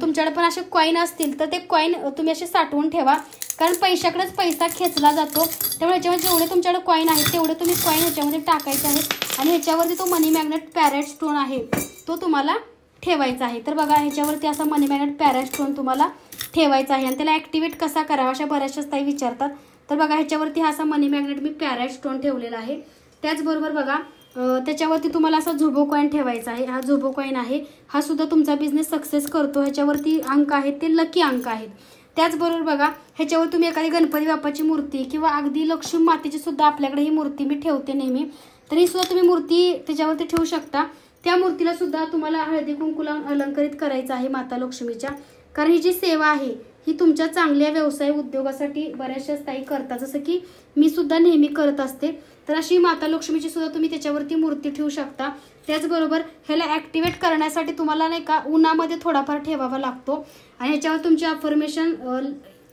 A: तुमच्याकडे पण असे कॉईन असतील तर ते कॉईन तुम्ही असे साठवून ठेवा, कारण पैशाकडेच पैसा खेचला जातो। त्यामुळे ह्याच्यामध्ये जेवढे तुमच्याकडे कॉईन आहेत तेवढे तुम्ही कॉईन ह्याच्यामध्ये टाकायचे आहेत आणि ह्याच्यावरती तो मनी मॅग्नेट पॅरेट स्टोन आहे तो तुम्हाला ठेवायचा आहे। तर बघा ह्याच्यावरती असा मनी मॅग्नेट पॅरेट स्टोन तुम्हाला ठेवायचा आहे आणि त्याला ऍक्टिव्हेट कसा करावा अशा बऱ्याचशाच ताई विचारतात। तर बघा ह्याच्यावरती हा असा मनी मॅग्नेट मी पॅरेट स्टोन ठेवलेला आहे। त्याचबरोबर बघा त्याच्यावरती तुम्हाला असा झोबो कॉईन ठेवायचा आहे। हा झोबो कॉईन आहे, हा सुद्धा तुमचा बिझनेस सक्सेस करतो। ह्याच्यावरती अंक आहेत ते लकी अंक आहेत। त्याचबरोबर बघा ह्याच्यावर तुम्ही एखादी गणपती बाप्पाची मूर्ती किंवा अगदी लक्ष्मी मातेची सुद्धा आपल्याकडे ही मूर्ती मी ठेवते नेहमी, तर ही सुद्धा तुम्ही मूर्ती त्याच्यावरती ठेवू शकता। त्या मूर्तीला सुद्धा तुम्हाला हळदी कुंकू लावून अलंकरित करायचं आहे माता लक्ष्मीच्या, कारण ही जी सेवा आहे ही तुमच्या चांगल्या व्यवसाय उद्योगासाठी बऱ्याचशाच ताई करतात, जसं की मी सुद्धा नेहमी करत असते। तर अशी माता लक्ष्मीची सुद्धा तुम्ही त्याच्यावरती मूर्ती ठेवू शकता। त्याचबरोबर ह्याला ऍक्टिव्हेट करण्यासाठी तुम्हाला नाही का उन्हामध्ये थोडाफार ठेवावा लागतो आणि ह्याच्यावर तुमची अफर्मेशन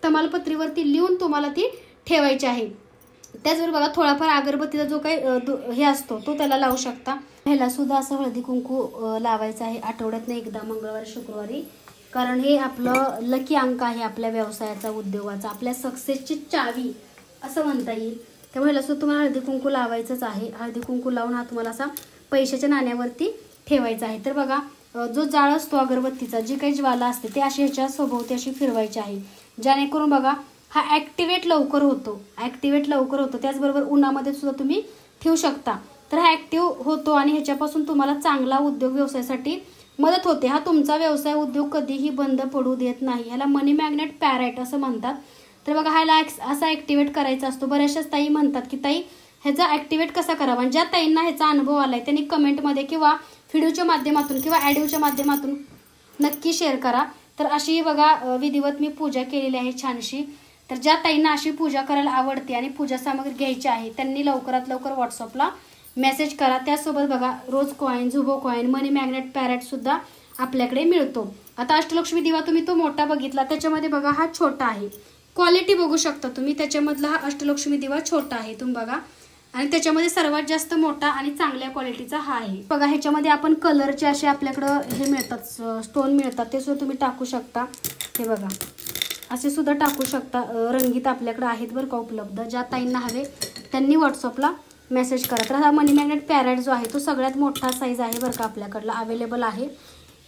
A: तमालपत्रीवरती लिहून तुम्हाला ती ठेवायची आहे। त्याचबरोबर बघा थोडाफार अगरबत्तीचा जो काही हे असतो तो त्याला लावू शकता। ह्याला सुद्धा असं हळदी कुंकू लावायचं आहे आठवड्यातनं एकदा, मंगळवारी शुक्रवारी, कारण हे आपलं लकी अंक आहे आपल्या व्यवसायाचा उद्योगाचा, आपल्या सक्सेसची चावी असं म्हणता येईल। त्यामुळे ह्याला सुद्धा तुम्हाला हळदी कुंकू लावायचंच आहे। हळदी कुंकू लावून हा तुम्हाला असा पैशाच्या नाण्यावरती ठेवायचा आहे। तर बघा जो जाळ असतो अगरबत्तीचा, जी काही ज्वाला असते ते अशी ह्याच्या सभोवती अशी फिरवायची आहे, जेणेकरून बघा हा ॲक्टिवेट लवकर होतो. त्याचबरोबर उन्हामध्ये सुद्धा तुम्ही ठेवू शकता. तर हा ॲक्टिव्ह होतो आणि ह्याच्यापासून तुम्हाला चांगला उद्योग व्यवसायासाठी मदत होते. हा तुमचा व्यवसाय उद्योग कधीही बंद पडू देत नाही. ह्याला मनी मॅग्नेट पॅरेट असं म्हणतात. तर बघा ह्याला असा ॲक्टिवेट करायचा असतो. बऱ्याचशाच ताई म्हणतात की ताई ह्याचा ॲक्टिवेट कसा करावा. ज्या ताईंना ह्याचा अनुभव आलाय त्यांनी कमेंटमध्ये किंवा व्हिडिओच्या माध्यमातून किंवा ऑडिओच्या माध्यमातून नक्की शेअर करा. तर अशी बघा विधिवत मी पूजा केलेली आहे छानशी. तर ज्या ताईंना अशी पूजा करायला आवडते आणि पूजा सामग्री घ्यायची आहे त्यांनी लवकरात लवकर व्हॉट्सअपला मेसेज करा. त्यासोबत बघा रोज कॉईन, झुबो कॉईन, मनी मॅग्नेट पॅरेट सुद्धा आपल्याकडे मिळतो. आता अष्टलक्ष्मी दिवा तुम्ही तो मोठा बघितला, त्याच्यामध्ये बघा हा छोटा आहे. क्वालिटी बघू शकता तुम्ही. त्याच्यामधला हा अष्टलक्ष्मी दिवा छोटा आहे तुम्ही बघा. आणि त्याच्यामध्ये सर्वात जास्त मोठा आणि चांगल्या क्वालिटीचा हा आहे बघा. ह्याच्यामध्ये आपण कलरचे असे आपल्याकडं हे मिळतात, स्टोन मिळतात, ते सुद्धा तुम्ही टाकू शकता. हे बघा असे सुद्धा टाकू शकता. रंगीत आपल्याकडे आहेत बरं का उपलब्ध. ज्या ताईंना हवे त्यांनी व्हॉट्सअपला मेसेज करा. तर हा मनी मॅग्नेट पॅरेट जो आहे तो सगळ्यात मोठा साईज आहे बरं का आपल्याकडला अवेलेबल आहे.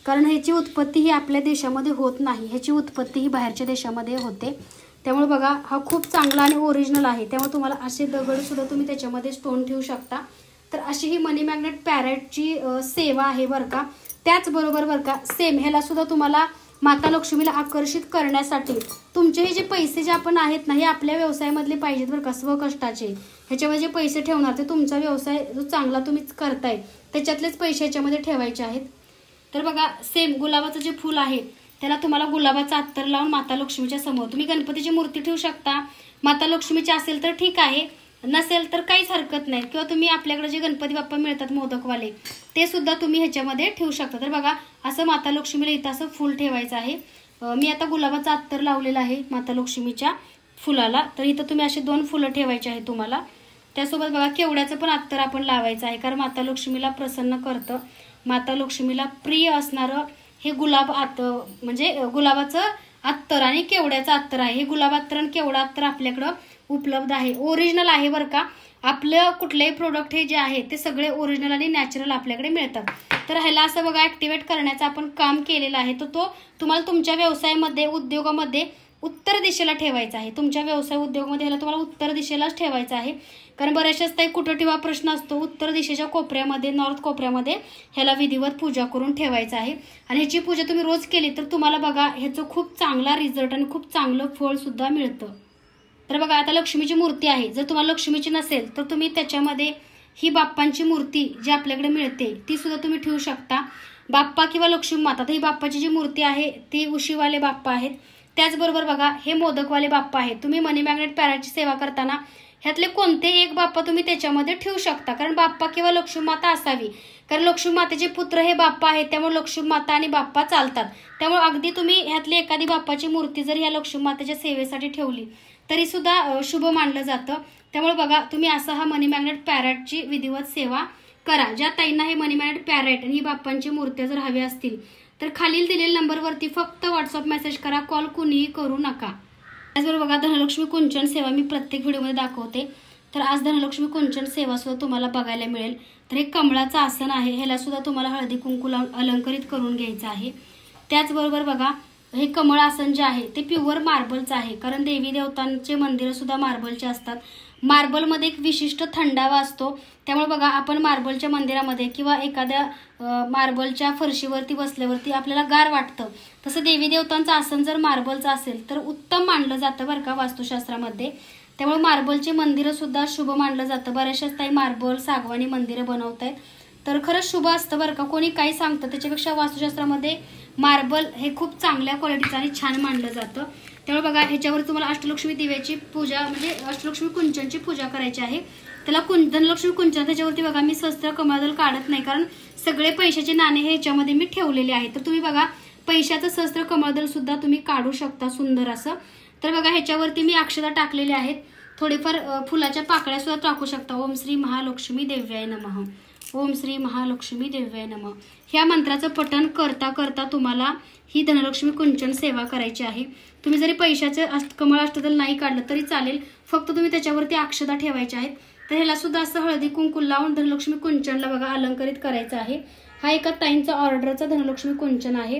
A: कारण ह्याची उत्पत्ती ही आपल्या देशामध्ये होत नाही, ह्याची उत्पत्ती ही बाहेरच्या देशामध्ये होते. त्यामुळे बघा हा खूप चांगला आणि ओरिजिनल आहे. त्यामुळे तुम्हाला असे दगडसुद्धा तुम्ही त्याच्यामध्ये स्टोन ठेवू शकता. तर अशी ही मनी मॅग्नेट पॅरेटची सेवा आहे बरं का. त्याचबरोबर बरं का सेम ह्याला सुद्धा तुम्हाला माता लक्ष्मीला आकर्षित करण्यासाठी तुमचे हे जे पैसे जे आपण आहेत ना हे आपल्या व्यवसायामधले पाहिजेत बरं का, स्वकष्टाचे. ह्याच्यामध्ये जे पैसे ठेवणार ते तुमचा व्यवसाय जो चांगला तुम्ही करताय त्याच्यातलेच पैसे ह्याच्यामध्ये ठेवायचे आहेत. तर बघा सेम गुलाबाचं जे फूल आहे त्याला तुम्हाला गुलाबाचा अत्तर लावून माता लक्ष्मीच्या समोर तुम्ही गणपतीची मूर्ती ठेवू शकता. माता लक्ष्मीची असेल तर ठीक आहे, नसेल तर काहीच हरकत नाही. किंवा तुम्ही आपल्याकडे जे गणपती बाप्पा मिळतात मोदकवाले ते सुद्धा तुम्ही ह्याच्यामध्ये ठेवू शकता. तर बघा असं माता लक्ष्मीला इथं असं फूल ठेवायचं आहे. मी आता गुलाबाचा अत्तर लावलेला आहे माता लक्ष्मीच्या फुलाला. तर इथं तुम्ही असे 2 फुलं ठेवायचे आहे तुम्हाला. त्यासोबत बघा केवड्याचं पण अत्तर आपण लावायचं आहे, कारण माता लक्ष्मीला प्रसन्न करतं. माता लक्ष्मीला प्रिय असणारं हे गुलाब म्हणजे गुलाबाचं अत्तर आणि केवड्याचं अत्तर आहे. हे गुलाब अत्तर आणि केवडा अत्तर आपल्याकडं उपलब्ध आहे. ओरिजिनल आहे बरं का. आपलं कुठलेही प्रोडक्ट हे जे आहे ते सगळे ओरिजिनल आणि नॅचरल आपल्याकडे मिळतात. तर ह्याला असं बघा ॲक्टिवेट करण्याचं आपण काम केलेलं आहे. तर तो तुम्हाला तुमच्या व्यवसायामध्ये उद्योगामध्ये उत्तर दिशेला ठेवायचा आहे. तुमच्या व्यवसाय उद्योगामध्ये ह्याला तुम्हाला उत्तर दिशेलाच ठेवायचं आहे. कारण बऱ्याचशाच ताई कुठं ठेवा प्रश्न असतो. उत्तर दिशेच्या कोपऱ्यामध्ये, नॉर्थ कोपऱ्यामध्ये ह्याला विधिवत पूजा करून ठेवायचं आहे. आणि ह्याची पूजा तुम्ही रोज केली तर तुम्हाला बघा ह्याचं खूप चांगला रिझल्ट आणि खूप चांगलं फळ सुद्धा मिळतं. तर बघा आता लक्ष्मीची मूर्ती आहे. जर तुम्हाला लक्ष्मीची नसेल तर तुम्ही त्याच्यामध्ये ही बाप्पांची मूर्ती जी आपल्याकडे मिळते ती सुद्धा तुम्ही ठेवू शकता. बाप्पा किंवा लक्ष्मी माता. तर ही बाप्पाची जी मूर्ती आहे ती उशीवाले बाप्पा आहेत. त्याचबरोबर बघा हे मोदकवाले बाप्पा आहेत. तुम्ही मनी मॅग्नेट पॅरेटची सेवा करताना ह्यातले कोणतेही एक बाप्पा तुम्ही त्याच्यामध्ये ठेवू शकता. कारण बाप्पा किंवा लक्ष्मी माता असावी. कारण लक्ष्मी मातेचे पुत्र हे बाप्पा आहेत. त्यामुळे लक्ष्मी माता आणि बाप्पा चालतात. त्यामुळे अगदी तुम्ही ह्यातली एखादी बाप्पाची मूर्ती जर ह्या लक्ष्मी मातेच्या सेवेसाठी ठेवली तरी सुद्धा शुभ मानलं जातं. त्यामुळे बघा तुम्ही असा हा मनी मॅग्नेट पॅरेटची विधिवत सेवा करा. ज्या ताईंना हे मनी मॅग्नेट पॅरेट आणि ही बाप्पांची मूर्त्या जर हव्या असतील तर खालील दिलेल्या नंबरवरती फक्त व्हॉट्सअप मेसेज करा. कॉल कुणीही करू नका. त्याचबरोबर बघा धनलक्ष्मी कुंचन सेवा मी प्रत्येक व्हिडिओमध्ये दाखवते. तर आज धनलक्ष्मी कुंचन सेवा सुद्धा तुम्हाला बघायला मिळेल. तर हे कमळाचं आसन आहे. ह्याला सुद्धा तुम्हाला हळदी कुंकू लावून अलंकरित करून घ्यायचं आहे. त्याचबरोबर बघा हे कमळ आसन जे आहे ते प्युअर मार्बलचं आहे. कारण देवी देवतांचे मंदिरं सुद्धा मार्बलचे असतात. मार्बलमध्ये एक विशिष्ट थंडावा असतो. त्यामुळे बघा आपण मार्बलच्या मंदिरामध्ये किंवा एखाद्या मार्बलच्या फरशीवरती बसल्यावरती आपल्याला गार वाटतं. तसं देवी देवतांचं आसन जर मार्बलचं असेल तर उत्तम मानलं जातं बरं का वास्तुशास्त्रामध्ये. त्यामुळे मार्बलचे मंदिरं सुद्धा शुभ मानलं जातं. बऱ्याचशाच ताई मार्बल सागवानी मंदिरं बनवत आहेत. तर खरंच शुभ असतं बरं का. कोणी काही सांगतं त्याच्यापेक्षा वास्तुशास्त्रामध्ये मार्बल हे खूप चांगल्या क्वालिटीचं आणि छान मानलं जातं. त्यामुळे बघा ह्याच्यावर तुम्हाला अष्टलक्ष्मी दिव्याची पूजा म्हणजे अष्टलक्ष्मी कुंचनची पूजा करायची आहे. त्याला धनलक्ष्मी कुंचन त्याच्यावरती बघा मी सहस्त्र कमळदल काढत नाही, कारण सगळे पैशाचे नाणे हे ह्याच्यामध्ये मी ठेवलेले आहे. तर तुम्ही बघा पैशाचं सहस्त्र कमळदल सुद्धा तुम्ही काढू शकता सुंदर असं. तर बघा ह्याच्यावरती मी अक्षता टाकलेल्या आहेत. थोडेफार फुलाच्या पाकळ्या सुद्धा टाकू शकता. ओम श्री महालक्ष्मी देव्याय नमः. ओम श्री महालक्ष्मी देव्याय नमः. ह्या मंत्राचं पठण करता करता तुम्हाला ही धनलक्ष्मी कुंचन सेवा करायची आहे. तुम्ही जरी पैशाचे कमळ अष्टदल नाही काढलं तरी चालेल, फक्त तुम्ही त्याच्यावरती अक्षता ठेवायच्या आहेत. तर ह्याला सुद्धा असं हळदी कुंकू लावून धनलक्ष्मी कुंचनला बघा अलंकरित करायचं आहे. हा एका ताईंचा ऑर्डरचा धनलक्ष्मी कुंचन आहे.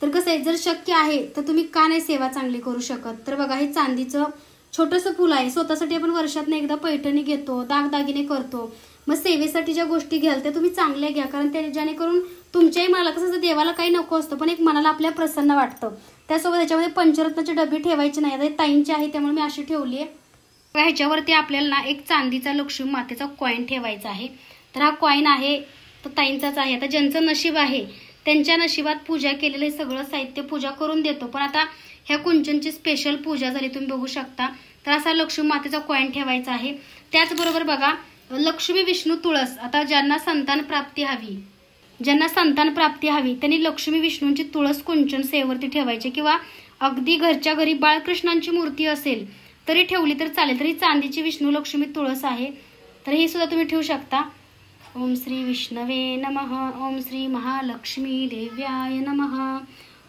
A: तर कसं आहे, जर शक्य आहे तर तुम्ही का नाही सेवा चांगली करू शकत. तर बघा, हे चांदीचं छोटंसं फुल आहे. स्वतःसाठी आपण वर्षातून एकदा पैठणी घेतो, दागदागिने करतो. मग सेवेसाठी ज्या गोष्टी घ्याल त्या तुम्ही चांगल्या घ्या, कारण त्या जेणेकरून तुमच्याही मनाला, कसं देवाला काही नको असतं पण एक मनाला आपल्या प्रसन्न वाटतं. त्यासोबत ह्याच्यामध्ये पंचरत्नाचे डबे ठेवायचे नाही. आता ताईंची आहे त्यामुळे मी अशी ठेवली आहे. ह्याच्यावरती आपल्याला ना एक चांदीचा लक्ष्मी मातेचा कॉईन ठेवायचा आहे. तर हा कॉईन आहे तो ताईंचाच आहे. आता ज्यांचं नशीब आहे त्यांच्या नशिबात पूजा केलेलं सगळं साहित्य पूजा करून देतो. पण आता ह्या कुंचनची स्पेशल पूजा झाली, तुम्ही बघू शकता. तर असा लक्ष्मी मातेचा कॉईन ठेवायचा आहे. त्याचबरोबर बघा, लक्ष्मी विष्णू तुळस. आता ज्यांना संतान प्राप्ती हवी त्यांनी लक्ष्मी विष्णूंची तुळस कुंचन सेवेवरती ठेवायची, किंवा अगदी घरच्या घरी बाळकृष्णांची मूर्ती असेल तरी ठेवली तर चालेल. तरी चांदीची विष्णू लक्ष्मी तुळस आहे, तर ही सुद्धा तुम्ही ठेवू शकता. ओम श्री विष्णवे नमः. ओम श्री महालक्ष्मी देव्याय नमः.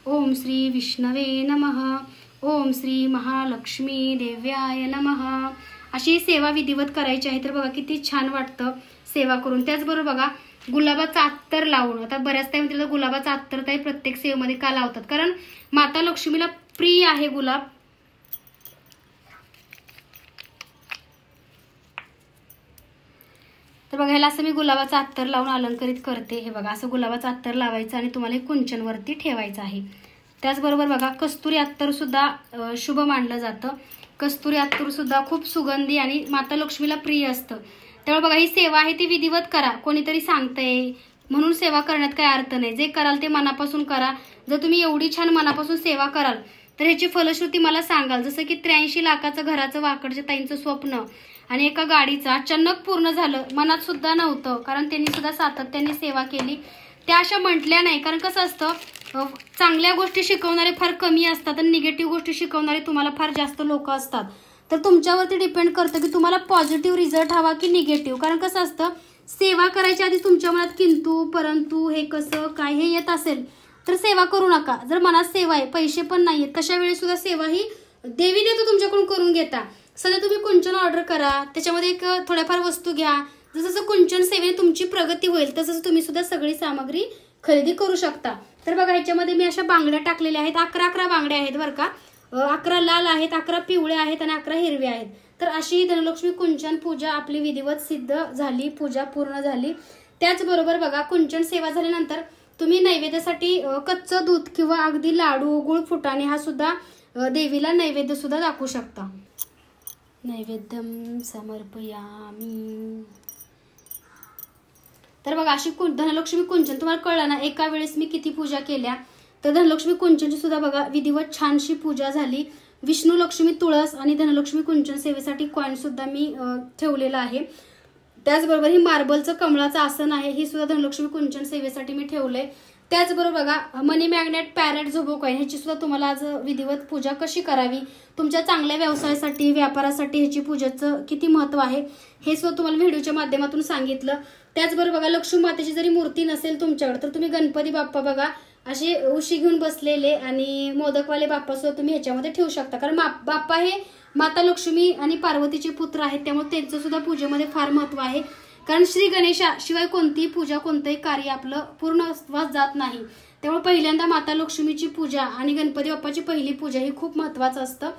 A: ओम श्री विष्णवे नमः. ओम श्री महालक्ष्मी देव्याय नमः. अशी सेवा विधिवत करायची आहे. तर बघा किती छान वाटतं सेवा करून. त्याचबरोबर बघा, गुलाबाचा अत्तर लावून. आता बऱ्याच टाइम तिला गुलाबाचा अत्तर ताई प्रत्येक सेवेमध्ये का लावतात, कारण माता लक्ष्मीला प्रिय आहे गुलाब. तर बघा, ह्याला असं मी गुलाबाचा अत्तर लावून अलंकरित करते. हे बघा, असं गुलाबाचा अत्तर लावायचं आणि तुम्हाला हे कुंचनवरती ठेवायचं आहे. त्याचबरोबर बघा, कस्तुरी अत्तर सुद्धा शुभ मानलं जातं. कस्तुरी अत्तर सुद्धा खूप सुगंधी आणि माता लक्ष्मीला प्रिय असतं. त्यामुळे बघा, ही सेवा आहे ती विधिवत करा. कोणीतरी सांगतंय म्हणून सेवा करण्यात काही अर्थ नाही. जे कराल ते मनापासून करा. जर तुम्ही एवढी छान मनापासून सेवा कराल तर ह्याची फलश्रुती मला सांगाल. जसं की 83 लाखाचं घराचं वाकडच्या ताईंचं स्वप्न आणि एका गाडीचं अचानक पूर्ण झालं. मनात सुद्धा नव्हतं, कारण त्यांनी सुद्धा सातत्याने सेवा केली. त्या अशा म्हटल्या नाही, कारण कसं असतं, चांगल्या गोष्टी शिकवणारे फार कमी असतात आणि निगेटिव्ह गोष्टी शिकवणारे तुम्हाला फार जास्त लोक असतात. तर तुमच्यावरती डिपेंड करतं की तुम्हाला पॉझिटिव्ह रिझल्ट हवा की निगेटिव्ह. कारण कसं असतं, सेवा करायच्या आधी तुमच्या मनात किंतु परंतु हे कसं काय हे येत असेल तर सेवा करू नका. जर मनात सेवा आहे, पैसे पण नाहीयेत, तशा वेळेस सुद्धा सेवा ही देवी देतो तुमच्याकडून करून घेता. सध्या तुम्ही कुंचन ऑर्डर करा, त्याच्यामध्ये एक थोड्याफार वस्तू घ्या. जसं कुंचन सेवेने तुमची प्रगती होईल तसंच तुम्ही सुद्धा सगळी सामग्री खरेदी करू शकता. तर बघा, ह्याच्यामध्ये मी अशा बांगड्या टाकलेल्या आहेत. 11 बांगड्या आहेत बरं का. 11 लाल आहेत, 11 पिवळ्या आहेत आणि 11 हिरव्या आहेत. तर अशी धनलक्ष्मी कुंचन पूजा आपली विधिवत सिद्ध झाली, पूजा पूर्ण झाली. त्याचबरोबर बघा, कुंचन सेवा झाल्यानंतर तुम्ही नैवेद्यासाठी कच्चं दूध किंवा अगदी लाडू, गुळ, फुटाणे हा सुद्धा देवीला नैवेद्य सुद्धा दाखवू शकता. नैवेद्यम समर्पयामी. तर बघा, अशी धनलक्ष्मी कुंचन तुम्हाला कळलं ना एका वेळेस मी किती पूजा केल्या. तर धनलक्ष्मी कुंचनची सुद्धा बघा विधिवत छानशी पूजा झाली. विष्णू लक्ष्मी तुळस आणि धनलक्ष्मी कुंचन सेवेसाठी कॉईन सुद्धा मी ठेवलेला आहे. त्याचबरोबर ही मार्बलचं कमळाचं आसन आहे, ही सुद्धा धनलक्ष्मी कुंचन सेवेसाठी मी ठेवलंय. त्याचबरोबर बघा, मनी मॅग्नेट, पॅरेट, झोबो कॉईन ह्याची सुद्धा तुम्हाला आज विधिवत पूजा कशी करावी, तुमच्या चांगल्या व्यवसायासाठी, व्यापारासाठी ह्याची पूजेचं किती महत्व आहे हे सुद्धा तुम्हाला व्हिडिओच्या माध्यमातून सांगितलं. त्याचबरोबर बघा, लक्ष्मी मातेची जरी मूर्ती नसेल तुमच्याकडे तर तुम्ही गणपती बाप्पा बघा असे उशी घेऊन बसलेले आणि मोदकवाले बाप्पा सुद्धा तुम्ही ह्याच्यामध्ये ठेवू शकता. कारण बाप्पा हे माता लक्ष्मी आणि पार्वतीचे पुत्र आहेत, त्यामुळे त्यांचं सुद्धा पूजेमध्ये फार महत्व आहे. कारण श्री गणेशा शिवाय कोणतीही पूजा, कोणतंही कार्य आपलं पूर्ण जात नाही. त्यामुळे पहिल्यांदा माता लक्ष्मीची पूजा आणि गणपती बाप्पाची पहिली पूजा ही खूप महत्वाचं असतं.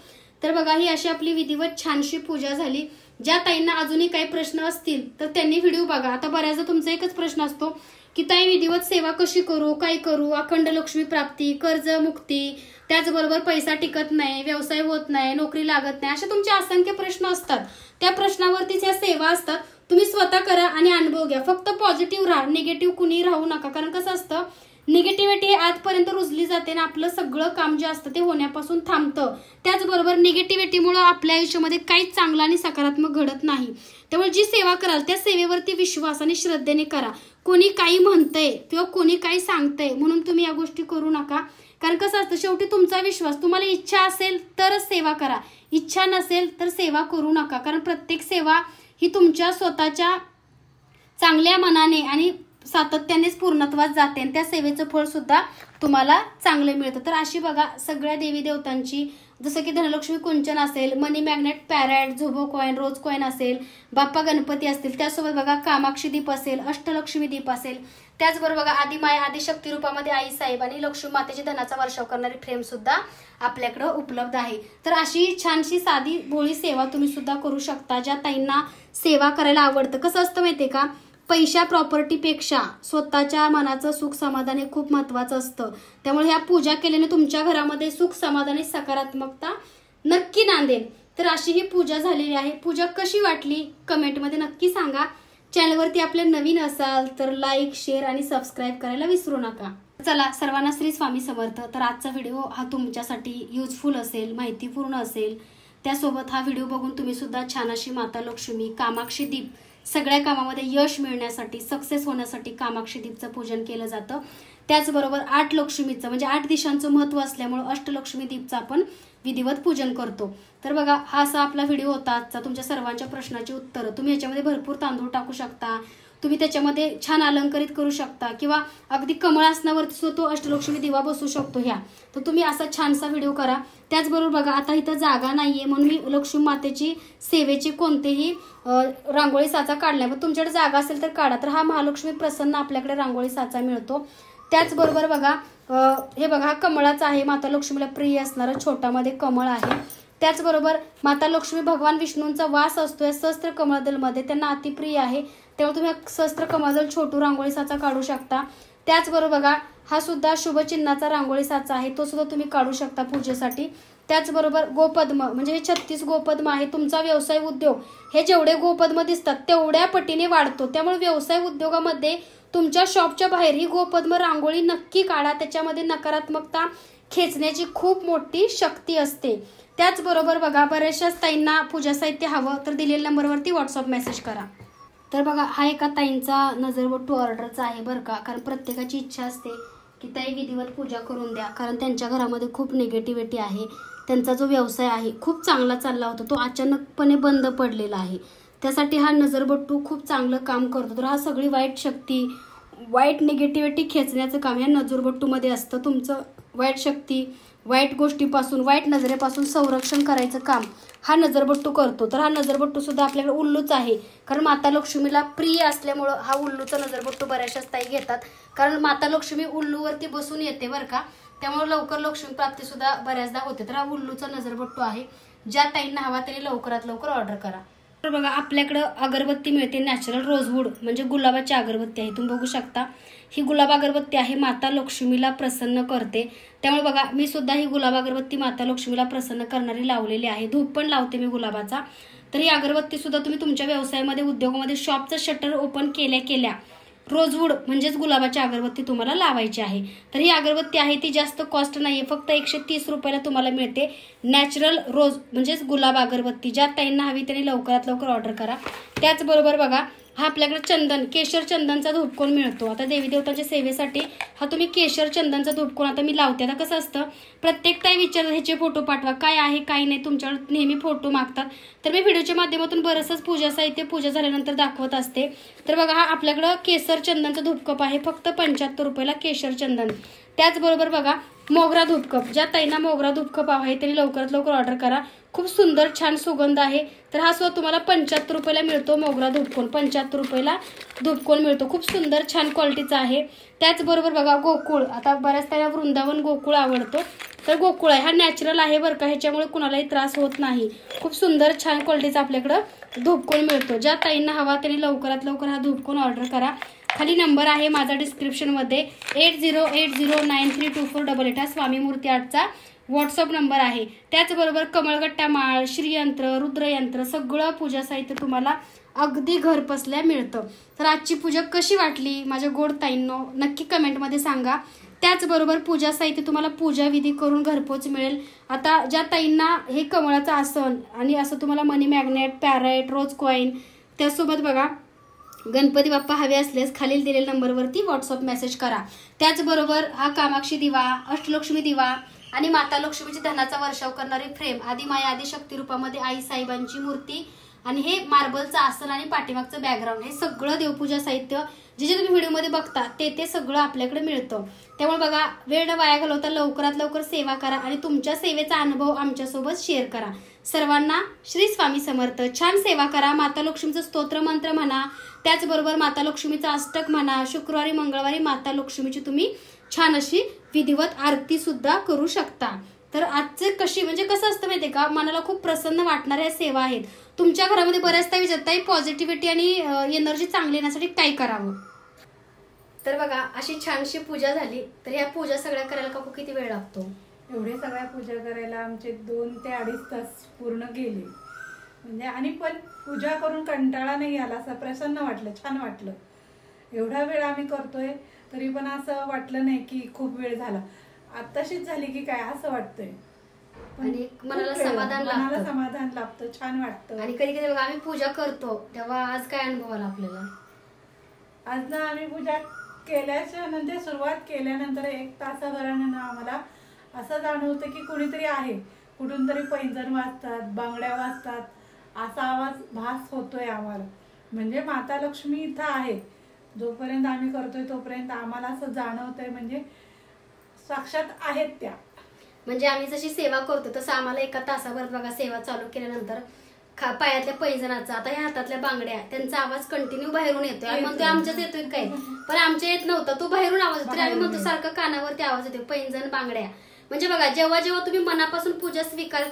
A: तर बघा, ही अशी आपली विधिवत छानशी पूजा झाली. ज्या ताईंना अजूनही काही प्रश्न असतील तर त्यांनी व्हिडिओ बघा. आता बऱ्याचदा तुमचा एकच प्रश्न असतो की ताई विधिवत सेवा कशी करू, काय करू, अखंड लक्ष्मी प्राप्ती, कर्ज मुक्ती, त्याचबरोबर पैसा टिकत नाही, व्यवसाय होत नाही, नोकरी लागत नाही, असे तुमचे असंख्य प्रश्न असतात. त्या प्रश्नावरतीच ह्या सेवा असतात. तुम्ही स्वतः करा आणि अनुभव घ्या. फक्त पॉझिटिव्ह राहा, निगेटिव्ह कुणी राहू नका. कारण कसं असतं, निगेटिव्हिटी आजपर्यंत रुजली जाते आणि आपलं सगळं काम जे असतं ते होण्यापासून थांबतं. त्याचबरोबर निगेटिव्हिटीमुळे आपल्या आयुष्यामध्ये काहीच चांगलं आणि सकारात्मक घडत नाही. त्यामुळे जी सेवा कराल त्या सेवेवरती विश्वास आणि श्रद्धेने करा. कोणी काही म्हणतंय किंवा कोणी काही सांगतंय म्हणून तुम्ही या गोष्टी करू नका. कारण कसं असतं, शेवटी तुमचा विश्वास, तुम्हाला इच्छा असेल तरच सेवा करा, इच्छा नसेल तर सेवा करू नका. कारण प्रत्येक सेवा ही तुमच्या स्वतःच्या चांगल्या मनाने आणि सातत्यानेच पूर्णत्वास जाते आणि त्या सेवेचं फळ सुद्धा तुम्हाला चांगले मिळतं. तर अशी बघा सगळ्या देवी देवतांची, जसं की धनलक्ष्मी कुंचन असेल, मनी मॅग्नेट, पॅरेट, झोबो कॉईन, रोज कॉईन असेल, बाप्पा गणपती असतील, त्यासोबत बघा कामाक्षी दीप असेल, अष्टलक्ष्मी दीप असेल, त्याचबरोबर बघा आदिमाया आदिशक्ती रूपामध्ये आई साहेब आणि लक्ष्मी मातेची धनाचा वर्षाव करणारी फ्रेम सुद्धा आपल्याकडे उपलब्ध आहे। तर अशी छानशी साधी भोळी सेवा तुम्ही सुद्धा करू शकता। ज्या ताईंना सेवा करायला आवडतं, कसं असतं माहितीये का, पैशा प्रॉपर्टीपेक्षा स्वतःच्या मनाचं सुख समाधान हे खूप महत्वाचं असतं। त्यामुळे ह्या पूजा केल्याने तुमच्या घरामध्ये सुख समाधान सकारात्मकता नक्की नांदेल। तर अशी ही पूजा झालेली आहे। पूजा कशी वाटली कमेंटमध्ये नक्की सांगा। चॅनलवरती आपले नवीन असाल तर लाईक शेअर आणि सबस्क्राईब करायला विसरू नका। चला सर्वांना श्री स्वामी समर्थ। तर आजचा व्हिडिओ हा तुमच्यासाठी युजफुल असेल, माहितीपूर्ण असेल। त्यासोबत हा व्हिडिओ बघून तुम्ही सुद्धा छान अशी माता लक्ष्मी कामाक्षी दीप सगळ्या कामामध्ये यश मिळण्यासाठी सक्सेस होण्यासाठी कामाक्षी दीपचं पूजन केलं जातं। त्याचबरोबर 8 लक्ष्मीचं म्हणजे 8 दिशांचं महत्त्व असल्यामुळे अष्टलक्ष्मी दीपचं आपण विधिवत पूजन करतो। तर बघा हा असा आपला व्हिडिओ होता आजचा। तुमच्या सर्वांच्या प्रश्नाची उत्तरं तुम्ही याच्यामध्ये भरपूर तांदूळ टाकू शकता, तुम्ही त्याच्यामध्ये छान अलंकारित करू शकता किंवा अगदी कमळ आसनावरती सुद्धा तो अष्टलक्ष्मी दिवा बसू शकतो ह्या। तर तुम्ही असा छानसा व्हिडिओ करा। त्याचबरोबर बघा आता इथं जागा नाहीये म्हणून मी लक्ष्मी मातेची सेवेची कोणतेही रांगोळी साचा काढला, पण तुमच्याकडे जागा असेल तर काढा। तर हा महालक्ष्मी प्रसन्न आपल्याकडे रांगोळी साचा मिळतो। त्याचबरोबर बघा हे बघा हा कमळाचा आहे, माता लक्ष्मीला प्रिय असणारा छोटामध्ये कमळ आहे। त्याचबरोबर माता लक्ष्मी भगवान विष्णूंचा वास असतो या सहस्त्र कमळदलमध्ये, त्यांना अतिप्रिय आहे। त्यामुळे तुम्ही सहस्त्र कमळदल छोटू रांगोळी साचा काढू शकता। त्याचबरोबर बघा हा सुद्धा शुभ चिन्हाचा रांगोळी साचा आहे, तो सुद्धा तुम्ही काढू शकता पूजेसाठी। त्याचबरोबर गोपद्म म्हणजे हे 36 गोपद्म आहे। तुमचा व्यवसाय उद्योग हे जेवढे गोपद्म दिसतात तेवढ्या पटीने वाढतो। त्यामुळे व्यवसाय उद्योगामध्ये तुमच्या शॉपच्या बाहेर ही गोपद्म रांगोळी नक्की काढा, त्याच्यामध्ये नकारात्मकता खेचण्याची खूप मोठी शक्ती असते। त्याचबरोबर बघा बऱ्याचशा ताईंना पूजा साहित्य हवं तर दिलेल्या नंबरवरती व्हॉट्सअप मेसेज करा। तर बघा हा एका ताईंचा नजरवटू ऑर्डरचा आहे बरं का, कारण प्रत्येकाची इच्छा असते की ताई विधिवत पूजा करून द्या, कारण त्यांच्या घरामध्ये खूप निगेटिव्हिटी आहे। त्यांचा जो व्यवसाय आहे खूप चांगला चालला होता, तो अचानकपणे बंद पडलेला आहे। त्यासाठी हा नजरबट्टू खूप चांगलं काम करतो। तर हा सगळी वाईट शक्ती वाईट निगेटिव्हिटी खेचण्याचं काम या नजरबट्टूमध्ये असतं। तुमचं वाईट शक्ती वाईट गोष्टीपासून वाईट नजरेपासून संरक्षण करायचं काम हा नजरबट्टू करतो। तर हा नजरबट्टू सुद्धा आपल्याकडे उल्लूच आहे, कारण माता लक्ष्मीला प्रिय असल्यामुळं हा उल्लूचा नजरबट्टू बऱ्याचशा ताई घेतात, कारण माता लक्ष्मी उल्लूवरती बसून येते बरं का, त्यामुळे लवकर लक्ष्मी प्राप्ती सुद्धा बऱ्याचदा होते। तर हा उल्लूचा नजरबट्टू आहे। ज्या ताईंना हवा त्यांनी लवकरात लवकर ऑर्डर करा। तर बघा आपल्याकडे अगरबत्ती मिळते नॅचरल रोजवूड म्हणजे गुलाबाची अगरबत्ती आहे। तुम्ही बघू शकता ही गुलाब अगरबत्ती आहे, माता लक्ष्मीला प्रसन्न करते। त्यामुळे बघा मी सुद्धा ही गुलाब अगरबत्ती माता लक्ष्मीला प्रसन्न करणारी लावलेली आहे। धूप पण लावते मी गुलाबाचा। तर ही अगरबत्ती सुद्धा तुम्ही तुमच्या व्यवसायामध्ये उद्योगामध्ये शॉपचं शटर ओपन केल्या रोजवूड म्हणजेच गुलाबाची अगरबत्ती तुम्हाला लावायची आहे। तर ही अगरबत्ती आहे ती जास्त कॉस्ट नाहीये, फक्त 130 रुपयाला तुम्हाला मिळते नॅचरल रोज म्हणजेच गुलाब अगरबत्ती। ज्या ताईंना हवी त्यांनी लवकरात लवकर ऑर्डर करा। त्याचबरोबर बघा हा आपल्याकडे चंदन केशर चंदनचा धूपकोन मिळतो। आता देवी देवतांच्या सेवेसाठी हा तुम्ही केशर चंदनचा धूपकोन आता मी लावते। आता कसं असतं प्रत्येक ताई विचारतात ह्याचे फोटो पाठवा, काय आहे काय नाही, तुमच्याकडे नेहमी फोटो मागतात। तर मी व्हिडिओच्या माध्यमातून बरंचसंच पूजा साहित्य पूजा झाल्यानंतर दाखवत असते। तर बघा हा आपल्याकडे केसर चंदनचा धूपकप आहे, फक्त 75 रुपयाला केशर चंदन। त्याचबरोबर बघा मोगरा धूपकप, ज्या ताईंना मोगरा धूपकप आहे त्यांनी लवकरात लवकर ऑर्डर करा। खूप सुंदर छान सुगंध आहे। तर हा सुद्धा तुम्हाला 75 रुपयाला मिळतो मोगरा धूपकोन, 75 रुपयाला धूपकोन मिळतो। खूप सुंदर छान क्वालिटीचा आहे। त्याचबरोबर बघा गोकुळ, आता बऱ्याच ताईंना वृंदावन गोकुळ आवडतो, तर गोकुळ आहे हा नॅचरल आहे बरं का, ह्याच्यामुळे कुणालाही त्रास होत नाही। खूप सुंदर छान क्वालिटीचा आपल्याकडे धूपकोन मिळतो। ज्या ताईंना हवा त्यांनी लवकरात लवकर हा धूपकोन ऑर्डर करा। खाली नंबर आहे माझा डिस्क्रिप्शनमध्ये 8080932488 हा स्वामी मूर्ती आर्टचा व्हॉट्सअप नंबर आहे। त्याचबरोबर कमळगट्टा माळ, श्रीयंत्र, रुद्रयंत्र सगळं पूजा साहित्य तुम्हाला अगदी घरबसल्या मिळतं। तर आजची पूजा कशी वाटली माझ्या गोड ताईंनो नक्की कमेंटमध्ये सांगा। त्याचबरोबर पूजा साहित्य तुम्हाला पूजा विधी करून घरपोच मिळेल। आता ज्या ताईंना हे कमळाचं आसन आणि असं तुम्हाला मनी मॅग्नेट, पॅरेट, रोज कॉईन, त्यासोबत बघा गणपती बाप्पा हवे असल्यास खालील दिलेल्या नंबरवरती व्हॉट्सअप मेसेज करा। त्याचबरोबर हा कामाक्षी दिवा, अष्टलक्ष्मी दिवा आणि माता लक्ष्मीची धनाचा वर्षाव करणारी फ्रेम, आदिमाया आदिशक्ती रूपामध्ये आई साहेबांची मूर्ती आणि हे मार्बलचं आसन आणि पाठीमागचं बॅकग्राऊंड हे सगळं देवपूजा साहित्य जे जे तुम्ही व्हिडिओमध्ये बघता ते सगळं आपल्याकडे मिळतं. त्यामुळे बघा, वेळ न वाया घालवता लवकरात लवकर सेवा करा आणि तुमच्या सेवेचा अनुभव आमच्यासोबत शेअर करा. सर्वांना श्री स्वामी समर्थ. छान सेवा करा. माता लक्ष्मीचं स्तोत्र मंत्र म्हणा, त्याचबरोबर माता लक्ष्मीचं अष्टक म्हणा. शुक्रवारी मंगळवारी माता लक्ष्मीची तुम्ही छान अशी विधिवत आरती सुद्धा करू शकता. तर आजचे कशी म्हणजे कसं असतं माहितीये का, मनाला खूप प्रसन्न वाटणाऱ्या सेवा आहेत. तुमच्या घरामध्ये बऱ्याचदा विचारताय पॉझिटिव्हिटी आणि एनर्जी चांगली येण्यासाठी काय करावं. तर बघा, अशी छानशी पूजा झाली. तर ह्या पूजा सगळ्या करायला काकू किती वेळ लागतो?
B: एवढे सगळ्या पूजा करायला आमचे 2 ते 2.5 तास पूर्ण गेले. म्हणजे आणि पण पूजा करून कंटाळा नाही आला, असं प्रसन्न वाटलं, छान वाटलं. एवढा वेळ आम्ही करतोय तरी पण असं वाटलं नाही की खूप वेळ झाला. आत्ताशीच झाली की काय असं वाटतंय.
A: आणि मनाला समाधान
B: लाभतं, छान वाटतं.
A: आणि कधी कधी बघा, आम्ही पूजा करतो तेव्हा आज काय अनुभव आला आपल्याला?
B: आज ना आम्ही पूजा केल्याच्या नंतर, सुरुवात केल्यानंतर 1 तासाभरानं ना आम्हाला असं जाणवतं की कोणीतरी आहे. कुठून तरी पैंजण वाजतात, बांगड्या वाजतात, असा आवाज भास होतोय आम्हाला. म्हणजे माता लक्ष्मी इथं आहे. जोपर्यंत आम्ही करतोय तोपर्यंत आम्हाला असं जाणवतंय म्हणजे साक्षात आहेत त्या.
A: म्हणजे आम्ही जशी सेवा करतो तसं आम्हाला 1 तासाभरात बघा सेवा चालू केल्यानंतर पायातल्या पैंजणाचा, आता ह्या हातातल्या बांगड्या, त्यांचा आवाज कंटिन्यू बाहेरून येतोय. आम्ही म्हणतोय आमच्याच येतोय काय, पण आमच्या येत नव्हता, तो बाहेरून आवाज येतो. आम्ही म्हणतो सारखं कानावरती आवाज येतोय, पैंजण बांगड्या. म्हणजे बघा, जेव्हा जेव्हा तुम्ही मनापासून पूजा स्वीकार